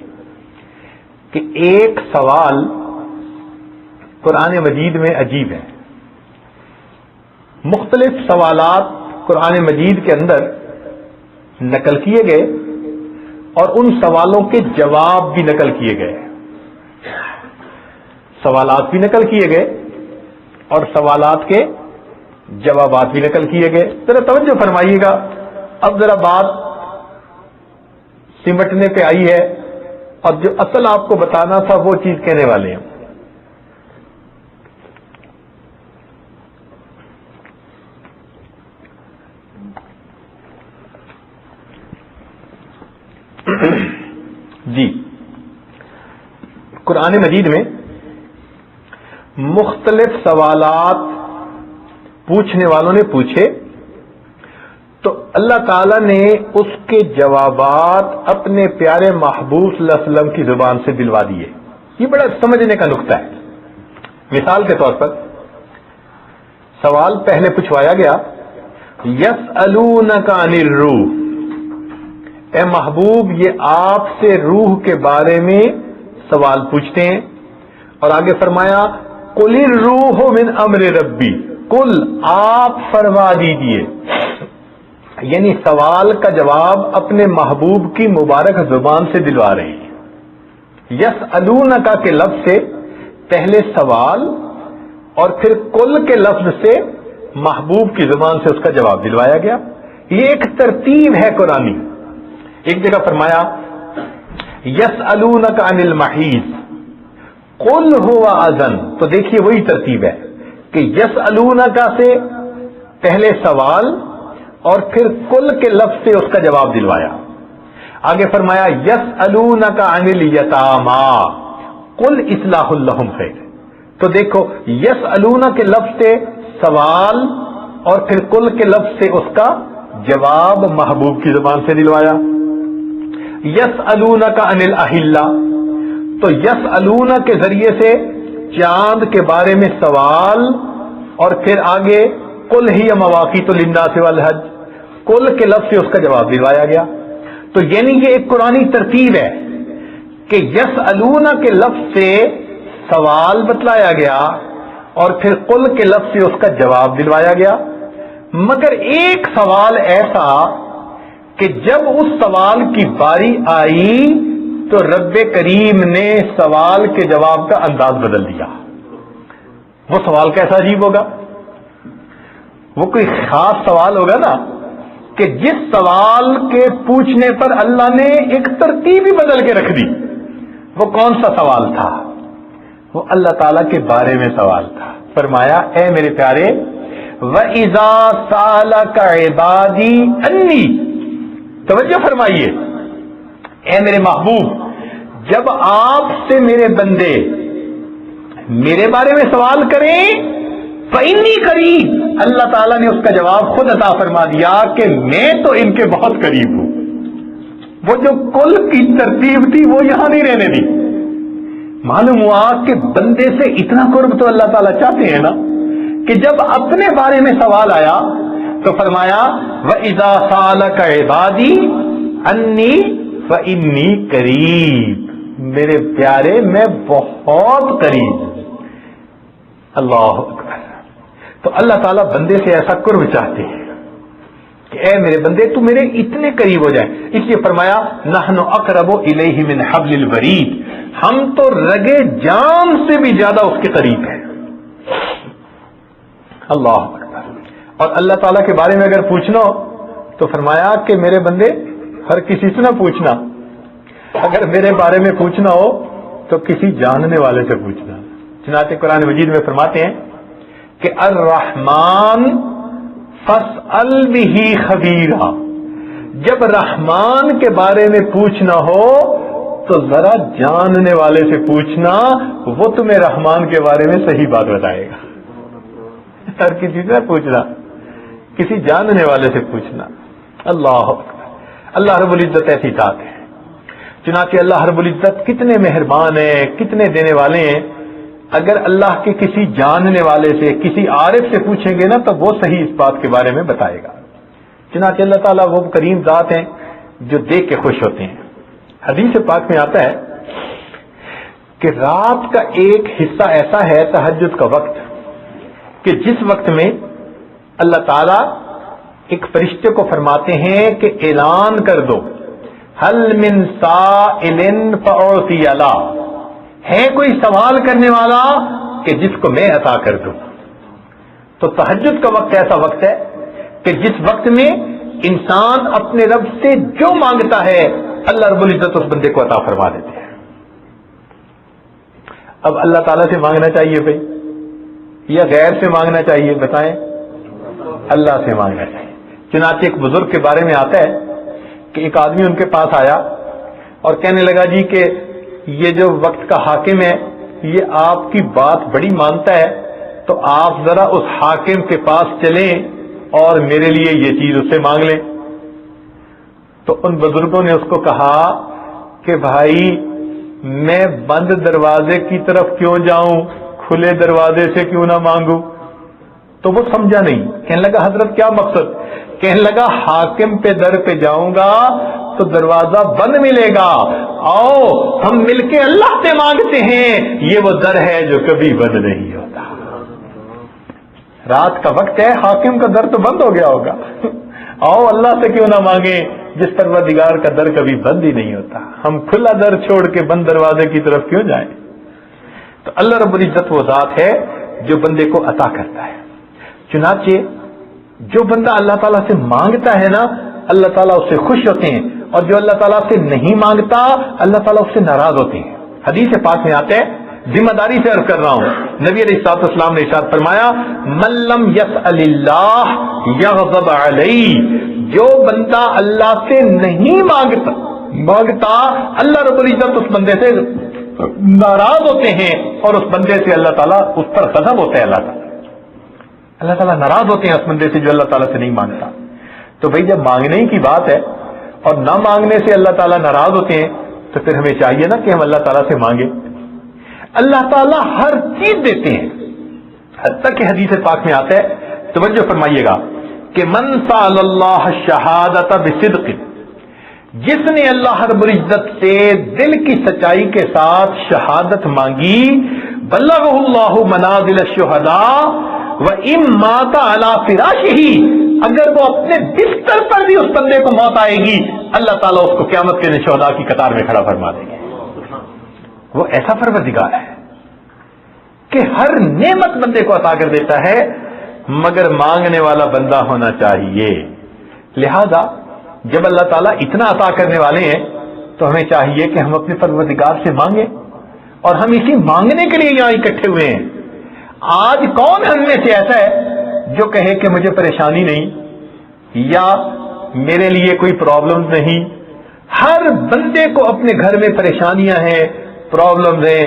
کہ ایک سوال قرآن مجید میں عجیب ہے. مختلف سوالات قرآن مجید کے اندر نقل کیے گئے اور ان سوالوں کے جواب بھی نقل کیے گئے. سوالات بھی نقل کیے گئے اور سوالات کے جوابات بھی نقل کیے گئے. ذرا توجہ فرمائیے گا. اب ذرا بات سمٹنے پہ آئی ہے اور جو اصل آپ کو بتانا تھا وہ چیز کہنے والے ہیں. جی، قرآن مجید میں مختلف سوالات پوچھنے والوں نے پوچھے تو اللہ تعالی نے اس کے جوابات اپنے پیارے محبوب صلی اللہ علیہ وسلم کی زبان سے دلوا دیے. یہ بڑا سمجھنے کا نقطہ ہے. مثال کے طور پر سوال پہلے پوچھوایا گیا یسألونک عن الروح، اے محبوب یہ آپ سے روح کے بارے میں سوال پوچھتے ہیں، اور آگے فرمایا قل الروح من امر ربی، قل آپ فرما دیجئے، یعنی سوال کا جواب اپنے محبوب کی مبارک زبان سے دلوا رہے ہیں. یسألونک کے لفظ سے پہلے سوال اور پھر قل کے لفظ سے محبوب کی زبان سے اس کا جواب دلوایا گیا. یہ ایک ترتیب ہے قرآنی. ایک جگہ فرمایا یسألونک عن المحیض قل هو اذن، تو دیکھیے وہی ترتیب ہے کہ یسألونک سے پہلے سوال اور پھر قل کے لفظ سے اس کا جواب دلوایا. آگے فرمایا یسألونک عن الیتامی قل اصلاح لہم خیر، تو دیکھو یسألونک کے لفظ سے سوال اور پھر قل کے لفظ سے اس کا جواب محبوب کی زبان سے دلوایا. یسألونک عن الاہلہ، تو یسألونک کے ذریعے سے چاند کے بارے میں سوال اور پھر آگے قل ہی مواقیت للناس والحج، قل کے لفظ سے اس کا جواب دلوایا گیا. تو یعنی یہ ایک قرآنی ترتیب ہے کہ یسألونک کے لفظ سے سوال بتلایا گیا اور پھر قل کے لفظ سے اس کا جواب دلوایا گیا. مگر ایک سوال ایسا کہ جب اس سوال کی باری آئی تو رب کریم نے سوال کے جواب کا انداز بدل دیا. وہ سوال کیسا عجیب ہوگا؟ وہ کوئی خاص سوال ہوگا نا کہ جس سوال کے پوچھنے پر اللہ نے ایک ترتیب ہی بدل کے رکھ دی. وہ کون سا سوال تھا؟ وہ اللہ تعالی کے بارے میں سوال تھا. فرمایا اے میرے پیارے وَإِذَا سَأَلَكَ عِبَادِي أَنِّي، توجہ فرمائیے اے میرے محبوب، جب آپ سے میرے بندے میرے بارے میں سوال کریں فَإِنِّي قریب، اللہ تعالیٰ نے اس کا جواب خود عطا فرما دیا کہ میں تو ان کے بہت قریب ہوں. وہ جو کل کی ترتیب تھی وہ یہاں نہیں رہنے دی. معلوم ہوا کہ بندے سے اتنا قرب تو اللہ تعالیٰ چاہتے ہیں نا کہ جب اپنے بارے میں سوال آیا تو فرمایا وَإِذَا سَأَلَكَ عِبَادِي أَنِّي فَإِنِّي قریب، میرے پیارے میں بہت قریب ہوں. اللہ اکبر. تو اللہ تعالیٰ بندے سے ایسا قرب چاہتے ہیں کہ اے میرے بندے تو میرے اتنے قریب ہو جائیں. اس لیے فرمایا نحن اقرب الیہ من حبل الورید، ہم تو رگے جان سے بھی زیادہ اس کے قریب ہیں. اللہ اکبر. اور اللہ تعالیٰ کے بارے میں اگر پوچھنا ہو تو فرمایا کہ میرے بندے ہر کسی سے نہ پوچھنا، اگر میرے بارے میں پوچھنا ہو تو کسی جاننے والے سے پوچھنا. چنانچہ قرآن مجید میں فرماتے ہیں کہ الرحمن فاسأل بہ خبیرا، جب رحمان کے بارے میں پوچھنا ہو تو ذرا جاننے والے سے پوچھنا، وہ تمہیں رحمان کے بارے میں صحیح بات بتائے گا. ہر کسی سے پوچھنا، کسی جاننے والے سے پوچھنا. اللہ اکبر. اللہ رب العزت ایسی ذات ہے. چنانچہ اللہ رب العزت کتنے مہربان ہیں، کتنے دینے والے ہیں. اگر اللہ کے کسی جاننے والے سے، کسی عارف سے پوچھیں گے نا تو وہ صحیح اس بات کے بارے میں بتائے گا. چنانچہ اللہ تعالیٰ وہ کریم ذات ہیں جو دیکھ کے خوش ہوتے ہیں. حدیث پاک میں آتا ہے کہ رات کا ایک حصہ ایسا ہے تہجد کا وقت کہ جس وقت میں اللہ تعالیٰ ایک فرشتے کو فرماتے ہیں کہ اعلان کر دو حل من سائل فاعطی له، ہے کوئی سوال کرنے والا کہ جس کو میں عطا کر دوں. تو تہجد کا وقت ایسا وقت ہے کہ جس وقت میں انسان اپنے رب سے جو مانگتا ہے اللہ رب العزت اس بندے کو عطا فرما دیتے ہیں. اب اللہ تعالیٰ سے مانگنا چاہیے بھائی یا غیر سے مانگنا چاہیے؟ بتائیں. اللہ سے مانگنا چاہیے. چنانچہ ایک بزرگ کے بارے میں آتا ہے کہ ایک آدمی ان کے پاس آیا اور کہنے لگا جی کہ یہ جو وقت کا حاکم ہے یہ آپ کی بات بڑی مانتا ہے، تو آپ ذرا اس حاکم کے پاس چلیں اور میرے لیے یہ چیز اس سے مانگ لیں. تو ان بزرگوں نے اس کو کہا کہ بھائی میں بند دروازے کی طرف کیوں جاؤں، کھلے دروازے سے کیوں نہ مانگوں؟ تو وہ سمجھا نہیں، کہنے لگا حضرت کیا مقصد؟ کہنے لگا حاکم پہ در پہ جاؤں گا تو دروازہ بند ملے گا، آؤ ہم مل کے اللہ سے مانگتے ہیں، یہ وہ در ہے جو کبھی بند نہیں ہوتا۔ رات کا وقت ہے، حاکم کا در تو بند ہو گیا ہوگا، آؤ اللہ سے کیوں نہ مانگیں جس پروردگار کا در کبھی بند ہی نہیں ہوتا، ہم کھلا در چھوڑ کے بند دروازے کی طرف کیوں جائیں؟ تو اللہ رب العزت وہ ذات ہے جو بندے کو عطا کرتا ہے۔ چنانچہ جو بندہ اللہ تعالیٰ سے مانگتا ہے نا، اللہ تعالیٰ اس سے خوش ہوتے ہیں، اور جو اللہ تعالیٰ سے نہیں مانگتا اللہ تعالیٰ اس سے ناراض ہوتے ہیں۔ حدیث پاک میں آتا ہے، ذمہ داری سے عرض کر رہا ہوں، نبی علیہ الصلوۃ والسلام نے ارشاد فرمایا، من لم یسأل اللہ یغضب علیہ، جو بندہ اللہ سے نہیں مانگتا اللہ رب العزت اس بندے سے ناراض ہوتے ہیں، اور اس بندے سے اللہ تعالیٰ اس پر غضب ہوتا ہے، اللہ تعالیٰ ناراض ہوتے ہیں اس بندے سے جو اللہ تعالیٰ سے نہیں مانگتا۔ تو بھئی جب مانگنے کی بات ہے اور نہ مانگنے سے اللہ تعالیٰ ناراض ہوتے ہیں، تو پھر ہمیں چاہیے نا کہ ہم اللہ تعالیٰ سے مانگیں۔ اللہ تعالیٰ ہر چیز دیتے ہیں، حتیٰ کہ حدیث پاک میں آتا ہے، توجہ فرمائیے گا، کہ من سأل اللہ الشہادۃ بصدق، جس نے اللہ رب العزت سے دل کی سچائی کے ساتھ شہادت مانگی، بلغہ اللہ منازل الشہداء وَإِن مَاتَ عَلَى فِرَاشِهِ، اگر وہ اپنے بستر پر بھی اس بندے کو موت آئے گی، اللہ تعالیٰ اس کو قیامت کے دن شہداء کی قطار میں کھڑا فرما دیں گے۔ وہ ایسا پروردگار ہے کہ ہر نعمت بندے کو عطا کر دیتا ہے، مگر مانگنے والا بندہ ہونا چاہیے۔ لہذا جب اللہ تعالیٰ اتنا عطا کرنے والے ہیں تو ہمیں چاہیے کہ ہم اپنے پروردگار سے مانگیں، اور ہم اسی مانگنے کے لیے یہاں اکٹھے ہوئے ہیں۔ آج کون ہم میں سے ایسا ہے جو کہے کہ مجھے پریشانی نہیں یا میرے لیے کوئی پرابلم نہیں؟ ہر بندے کو اپنے گھر میں پریشانیاں ہیں، پرابلمز ہیں،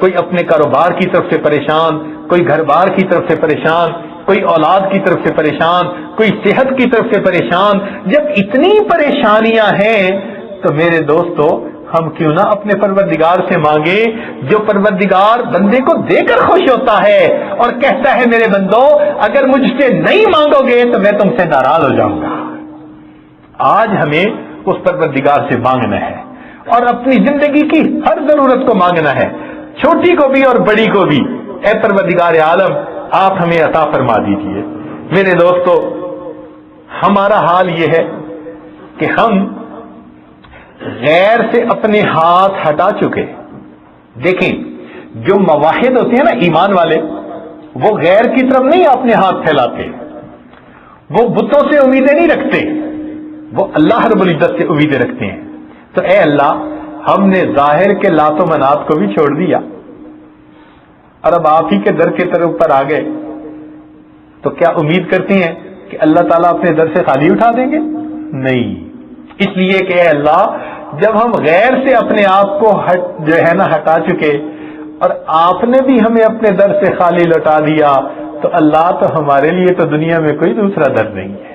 کوئی اپنے کاروبار کی طرف سے پریشان، کوئی گھر بار کی طرف سے پریشان، کوئی اولاد کی طرف سے پریشان، کوئی صحت کی طرف سے پریشان۔ جب اتنی پریشانیاں ہیں تو میرے دوستو ہم کیوں نہ اپنے پروردگار سے مانگیں، جو پروردگار بندے کو دے کر خوش ہوتا ہے اور کہتا ہے میرے بندو اگر مجھ سے نہیں مانگو گے تو میں تم سے ناراض ہو جاؤں گا۔ آج ہمیں اس پروردگار سے مانگنا ہے اور اپنی زندگی کی ہر ضرورت کو مانگنا ہے، چھوٹی کو بھی اور بڑی کو بھی۔ اے پروردگار عالم آپ ہمیں عطا فرما دیجیے۔ میرے دوستو ہمارا حال یہ ہے کہ ہم غیر سے اپنے ہاتھ ہٹا چکے۔ دیکھیں جو مواحد ہوتے ہیں نا ایمان والے، وہ غیر کی طرف نہیں اپنے ہاتھ پھیلاتے، وہ بتوں سے امیدیں نہیں رکھتے، وہ اللہ رب العزت سے امیدیں رکھتے ہیں۔ تو اے اللہ ہم نے ظاہر کے لات و منات کو بھی چھوڑ دیا اور اب آپ ہی کے در کے طرف پر آ گئے، تو کیا امید کرتے ہیں کہ اللہ تعالیٰ اپنے در سے خالی اٹھا دیں گے؟ نہیں، اس لیے کہ اے اللہ جب ہم غیر سے اپنے آپ کو ہٹا چکے اور آپ نے بھی ہمیں اپنے در سے خالی لوٹا دیا، تو اللہ تو ہمارے لیے تو دنیا میں کوئی دوسرا در نہیں ہے،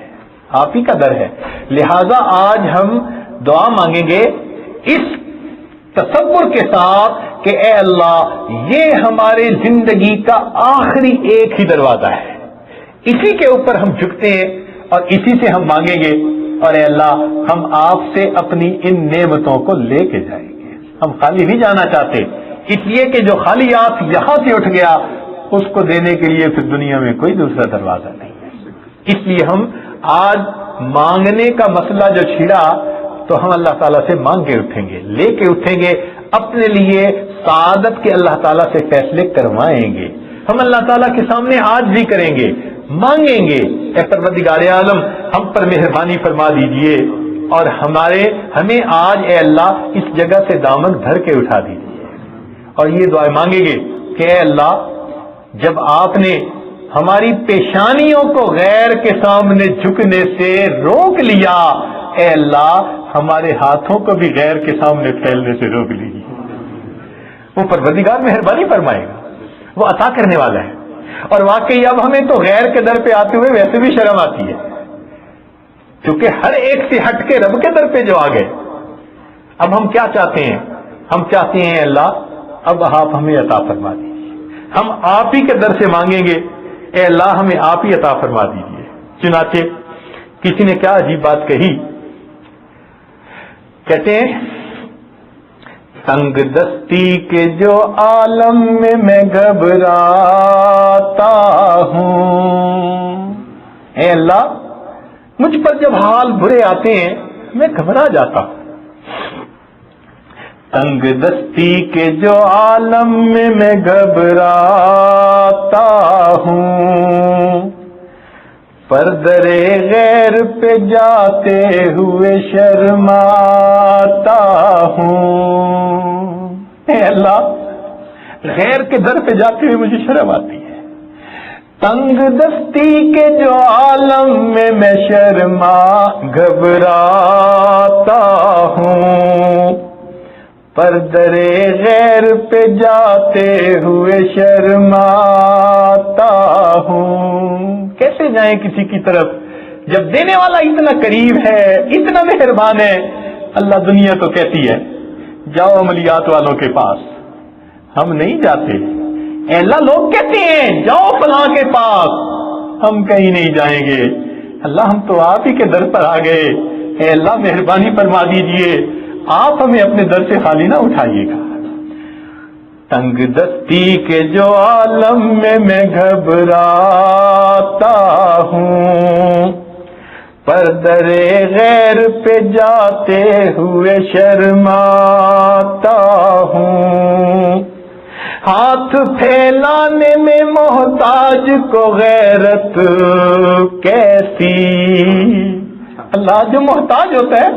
آپ ہی کا در ہے۔ لہذا آج ہم دعا مانگیں گے اس تصور کے ساتھ کہ اے اللہ یہ ہمارے زندگی کا آخری ایک ہی دروازہ ہے، اسی کے اوپر ہم جھکتے ہیں اور اسی سے ہم مانگیں گے، اور اے اللہ ہم آپ سے اپنی ان نعمتوں کو لے کے جائیں گے، ہم خالی نہیں جانا چاہتے، اس لیے کہ جو خالی آپ یہاں سے اٹھ گیا اس کو دینے کے لیے پھر دنیا میں کوئی دوسرا دروازہ نہیں ہے۔ اس لیے ہم آج مانگنے کا مسئلہ جو چھڑا تو ہم اللہ تعالیٰ سے مانگ کے اٹھیں گے، لے کے اٹھیں گے، اپنے لیے سعادت کے اللہ تعالیٰ سے فیصلے کروائیں گے، ہم اللہ تعالیٰ کے سامنے آج بھی کریں گے، مانگیں گے اے پروردگار عالم ہم پر مہربانی فرما دیجئے اور ہمیں آج اے اللہ اس جگہ سے دامن دھر کے اٹھا دیجئے، اور یہ دعائیں مانگیں گے کہ اے اللہ جب آپ نے ہماری پیشانیوں کو غیر کے سامنے جھکنے سے روک لیا، اے اللہ ہمارے ہاتھوں کو بھی غیر کے سامنے پھیلنے سے روک لیجیے۔ وہ پروردگار مہربانی فرمائے گا، وہ عطا کرنے والا ہے۔ اور واقعی اب ہمیں تو غیر کے در پہ آتے ہوئے ویسے بھی شرم آتی ہے، کیونکہ ہر ایک سے ہٹ کے رب کے در پہ جو آ گئے، اب ہم کیا چاہتے ہیں ہم چاہتے ہیں اللہ اب آپ ہمیں عطا فرما دیجیے، ہم آپ ہی کے در سے مانگیں گے، اے اللہ ہمیں آپ ہی عطا فرما دیجیے۔ چنانچہ کسی نے کیا عجیب بات کہی، کہتے ہیں تنگ دستی کے جو عالم میں گھبراتا ہوں، اے اللہ مجھ پر جب حال برے آتے ہیں میں گھبرا جاتا ہوں۔ تنگ دستی کے جو عالم میں گھبراتا ہوں، پردرے غیر پہ جاتے ہوئے شرماتا ہوں۔ اے اللہ غیر کے در پہ جاتے ہوئے مجھے شرم آتی ہے۔ تنگ دستی کے جو عالم میں شرما گھبراتا ہوں، پردرے غیر پہ جاتے ہوئے شرماتا ہوں۔ کیسے جائیں کسی کی طرف جب دینے والا اتنا قریب ہے، اتنا مہربان ہے۔ اللہ دنیا تو کہتی ہے جاؤ عملیات والوں کے پاس، ہم نہیں جاتے۔ اے اللہ لوگ کہتے ہیں جاؤ فلاں کے پاس، ہم کہیں نہیں جائیں گے۔ اللہ ہم تو آپ ہی کے در پر آ گئے، اے اللہ مہربانی فرما دیجئے، آپ ہمیں اپنے در سے خالی نہ اٹھائیے گا۔ تنگ دستی کے جو عالم میں گھبراتا ہوں، پردرے غیر پہ جاتے ہوئے شرماتا ہوں، ہاتھ پھیلانے میں محتاج کو غیرت کیسی۔ اللہ جو محتاج ہوتا ہے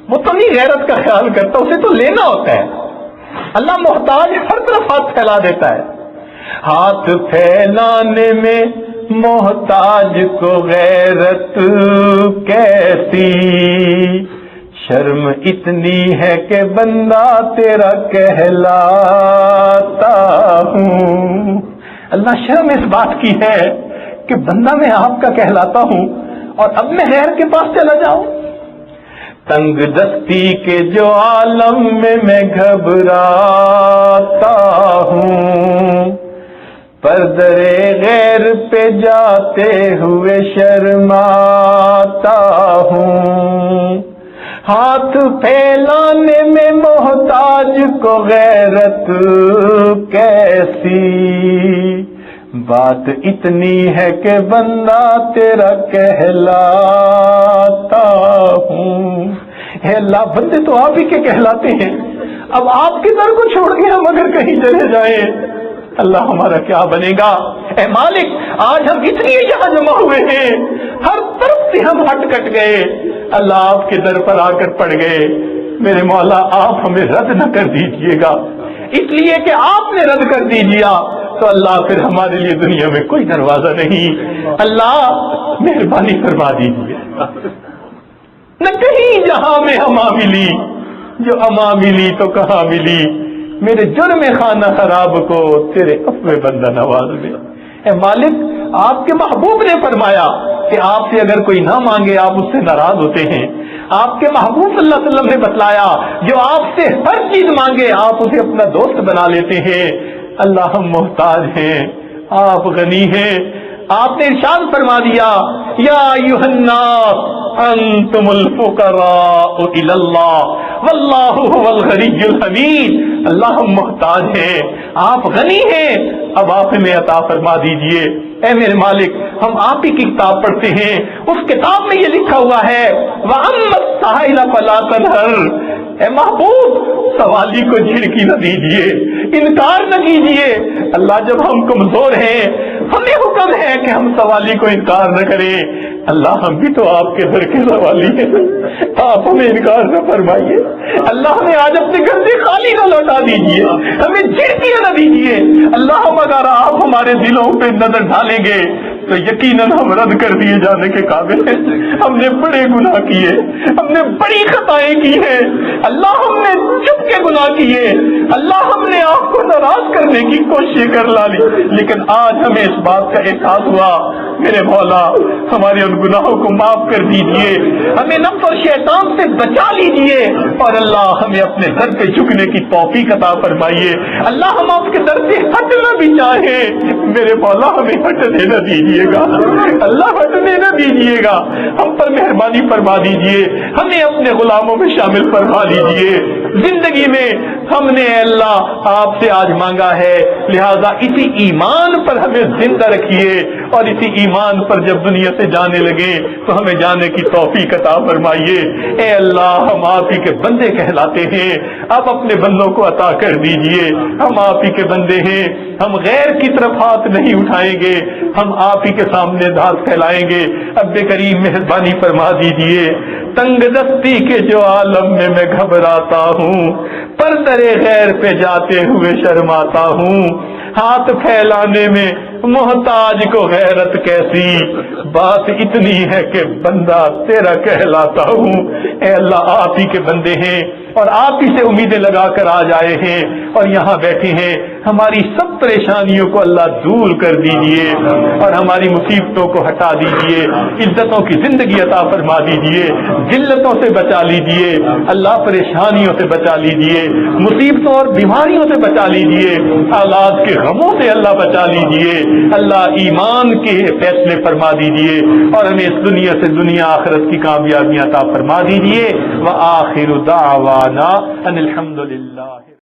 وہ تو نہیں غیرت کا خیال کرتا، اسے تو لینا ہوتا ہے۔ اللہ محتاج ہر طرف ہاتھ پھیلا دیتا ہے۔ ہاتھ پھیلانے میں محتاج کو غیرت کیسی، شرم اتنی ہے کہ بندہ تیرا کہلاتا ہوں۔ اللہ شرم اس بات کی ہے کہ بندہ میں آپ کا کہلاتا ہوں اور اب میں غیر کے پاس چلا جاؤں۔ تنگ دستی کے جو عالم میں گھبراتا ہوں، پردرے غیر پہ جاتے ہوئے شرماتا ہوں، ہاتھ پھیلانے میں محتاج کو غیرت کیسی، بات اتنی ہے کہ بندہ تیرا کہلاتا ہوں۔ اے اللہ بندے تو آپ ہی کے کہلاتے ہیں، اب آپ کے در کو چھوڑ کے ہم اگر کہیں چلے جائیں اللہ ہمارا کیا بنے گا؟ اے مالک آج ہم اتنی یہاں جمع ہوئے ہیں، ہر طرف سے ہم ہٹ کٹ گئے، اللہ آپ کے در پر آ کر پڑ گئے۔ میرے مولا آپ ہمیں رد نہ کر دیجئے گا، اس لیے کہ آپ نے رد کر دیجیا تو اللہ پھر ہمارے لیے دنیا میں کوئی دروازہ نہیں۔ اللہ مہربانی فرما دیجیے، نہ کہیں جہاں میں ہما ملی، جو اما ملی تو کہاں ملی، میرے جرم خانہ خراب کو تیرے عفو بندہ نواز میں۔ اے مالک آپ کے محبوب نے فرمایا کہ آپ سے اگر کوئی نہ مانگے آپ اس سے ناراض ہوتے ہیں۔ آپ کے محبوب صلی اللہ علیہ وسلم نے بتلایا جو آپ سے ہر چیز مانگے آپ اسے اپنا دوست بنا لیتے ہیں۔ اللہ ہم محتاج ہیں، آپ غنی ہیں۔ آپ نے ارشاد فرما دیا یا ایھا الناس انتم الفقراء الی اللہ واللہ هو الغنی الحمید۔ اللہ ہم محتاج ہیں، آپ غنی ہیں، اب آپ ہمیں عطا فرما دیجئے۔ اے میرے مالک ہم آپ ہی کی کتاب پڑھتے ہیں، اس کتاب میں یہ لکھا ہوا ہے وَأَمَّا السَّائِلَ فَلَا تَنْهَرْ۔ اے محبوب سوالی کو جھڑکی نہ دیجئے، انکار نہ کیجئے۔ اللہ جب ہم کمزور ہیں ہمیں حکم ہے کہ ہم سوالی کو انکار نہ کریں۔ اللہ ہم بھی تو آپ کے در کے سوالی ہیں، آپ ہمیں انکار نہ فرمائیے۔ اللہ ہمیں آج اپنے گھر سے خالی نہ لوٹا دیجئے، ہمیں جھڑکیاں نہ دیجئے۔ اللہ اگر آپ ہمارے دلوں پہ نظر ڈالیں گے تو یقیناً ہم رد کر دیے جانے کے قابل ہیں. ہم نے بڑے گناہ کیے, ہم نے بڑی خطائیں کی ہیں اللہ, ہم نے چھپ کے گناہ کیے اللہ, ہم نے آپ کو ناراض کرنے کی کوشش کر لی, لیکن آج ہمیں اس بات کا احساس ہوا میرے مولا ہمارے ان گناہوں کو معاف کر دیجئے, ہمیں نفس اور شیطان سے بچا لیجئے, اور اللہ ہمیں اپنے در پہ جھکنے کی توفیق عطا فرمائیے. اللہ ہم آپ کے در سے ہٹنا بھی چاہیں میرے مولا ہمیں ہٹنے نہ دیجیے گا, اللہ ہٹنے نہ دیجیے گا, ہم پر مہربانی فرما دیجئے, ہمیں اپنے غلاموں میں شامل فرما لیجئے. زندگی میں ہم نے اللہ آپ سے آج مانگا ہے, لہذا اسی ایمان پر ہمیں زندہ رکھیے, اور اسی ایمان پر جب دنیا سے جانے لگے تو ہمیں جانے کی توفیق عطا فرمائیے. اے اللہ ہم آپ ہی کے بندے کہلاتے ہیں, آپ اپنے بندوں کو عطا کر دیجئے. ہم آپ ہی کے بندے ہیں, ہم غیر کی طرف ہاتھ نہیں اٹھائیں گے, ہم آپ ہی کے سامنے ہاتھ پھیلائیں گے. رب کریم مہربانی فرما دیجئے. تنگ دستی کے جو عالم میں گھبراتا ہوں, پر درے غیر پہ جاتے ہوئے شرماتا ہوں, ہاتھ پھیلانے میں محتاج کو غیرت کیسی, بات اتنی ہے کہ بندہ تیرا کہلاتا ہوں. اے اللہ آپ ہی کے بندے ہیں اور آپ ہی سے امیدیں لگا کر آج آئے ہیں اور یہاں بیٹھے ہیں. ہماری سب پریشانیوں کو اللہ دور کر دیجئے اور ہماری مصیبتوں کو ہٹا دیجئے. عزتوں کی زندگی عطا فرما دیجئے, ذلتوں سے بچا لیجئے اللہ, پریشانیوں سے بچا لیجئے, مصیبتوں اور بیماریوں سے بچا لیجئے, اولاد کے غموں سے اللہ بچا لیجئے. اللہ ایمان کے فیصلے فرما دیجئے اور ہمیں اس دنیا سے دنیا آخرت کی کامیابیاں عطا فرما دیجئے. وآخر دعوانا ان الحمد للہ.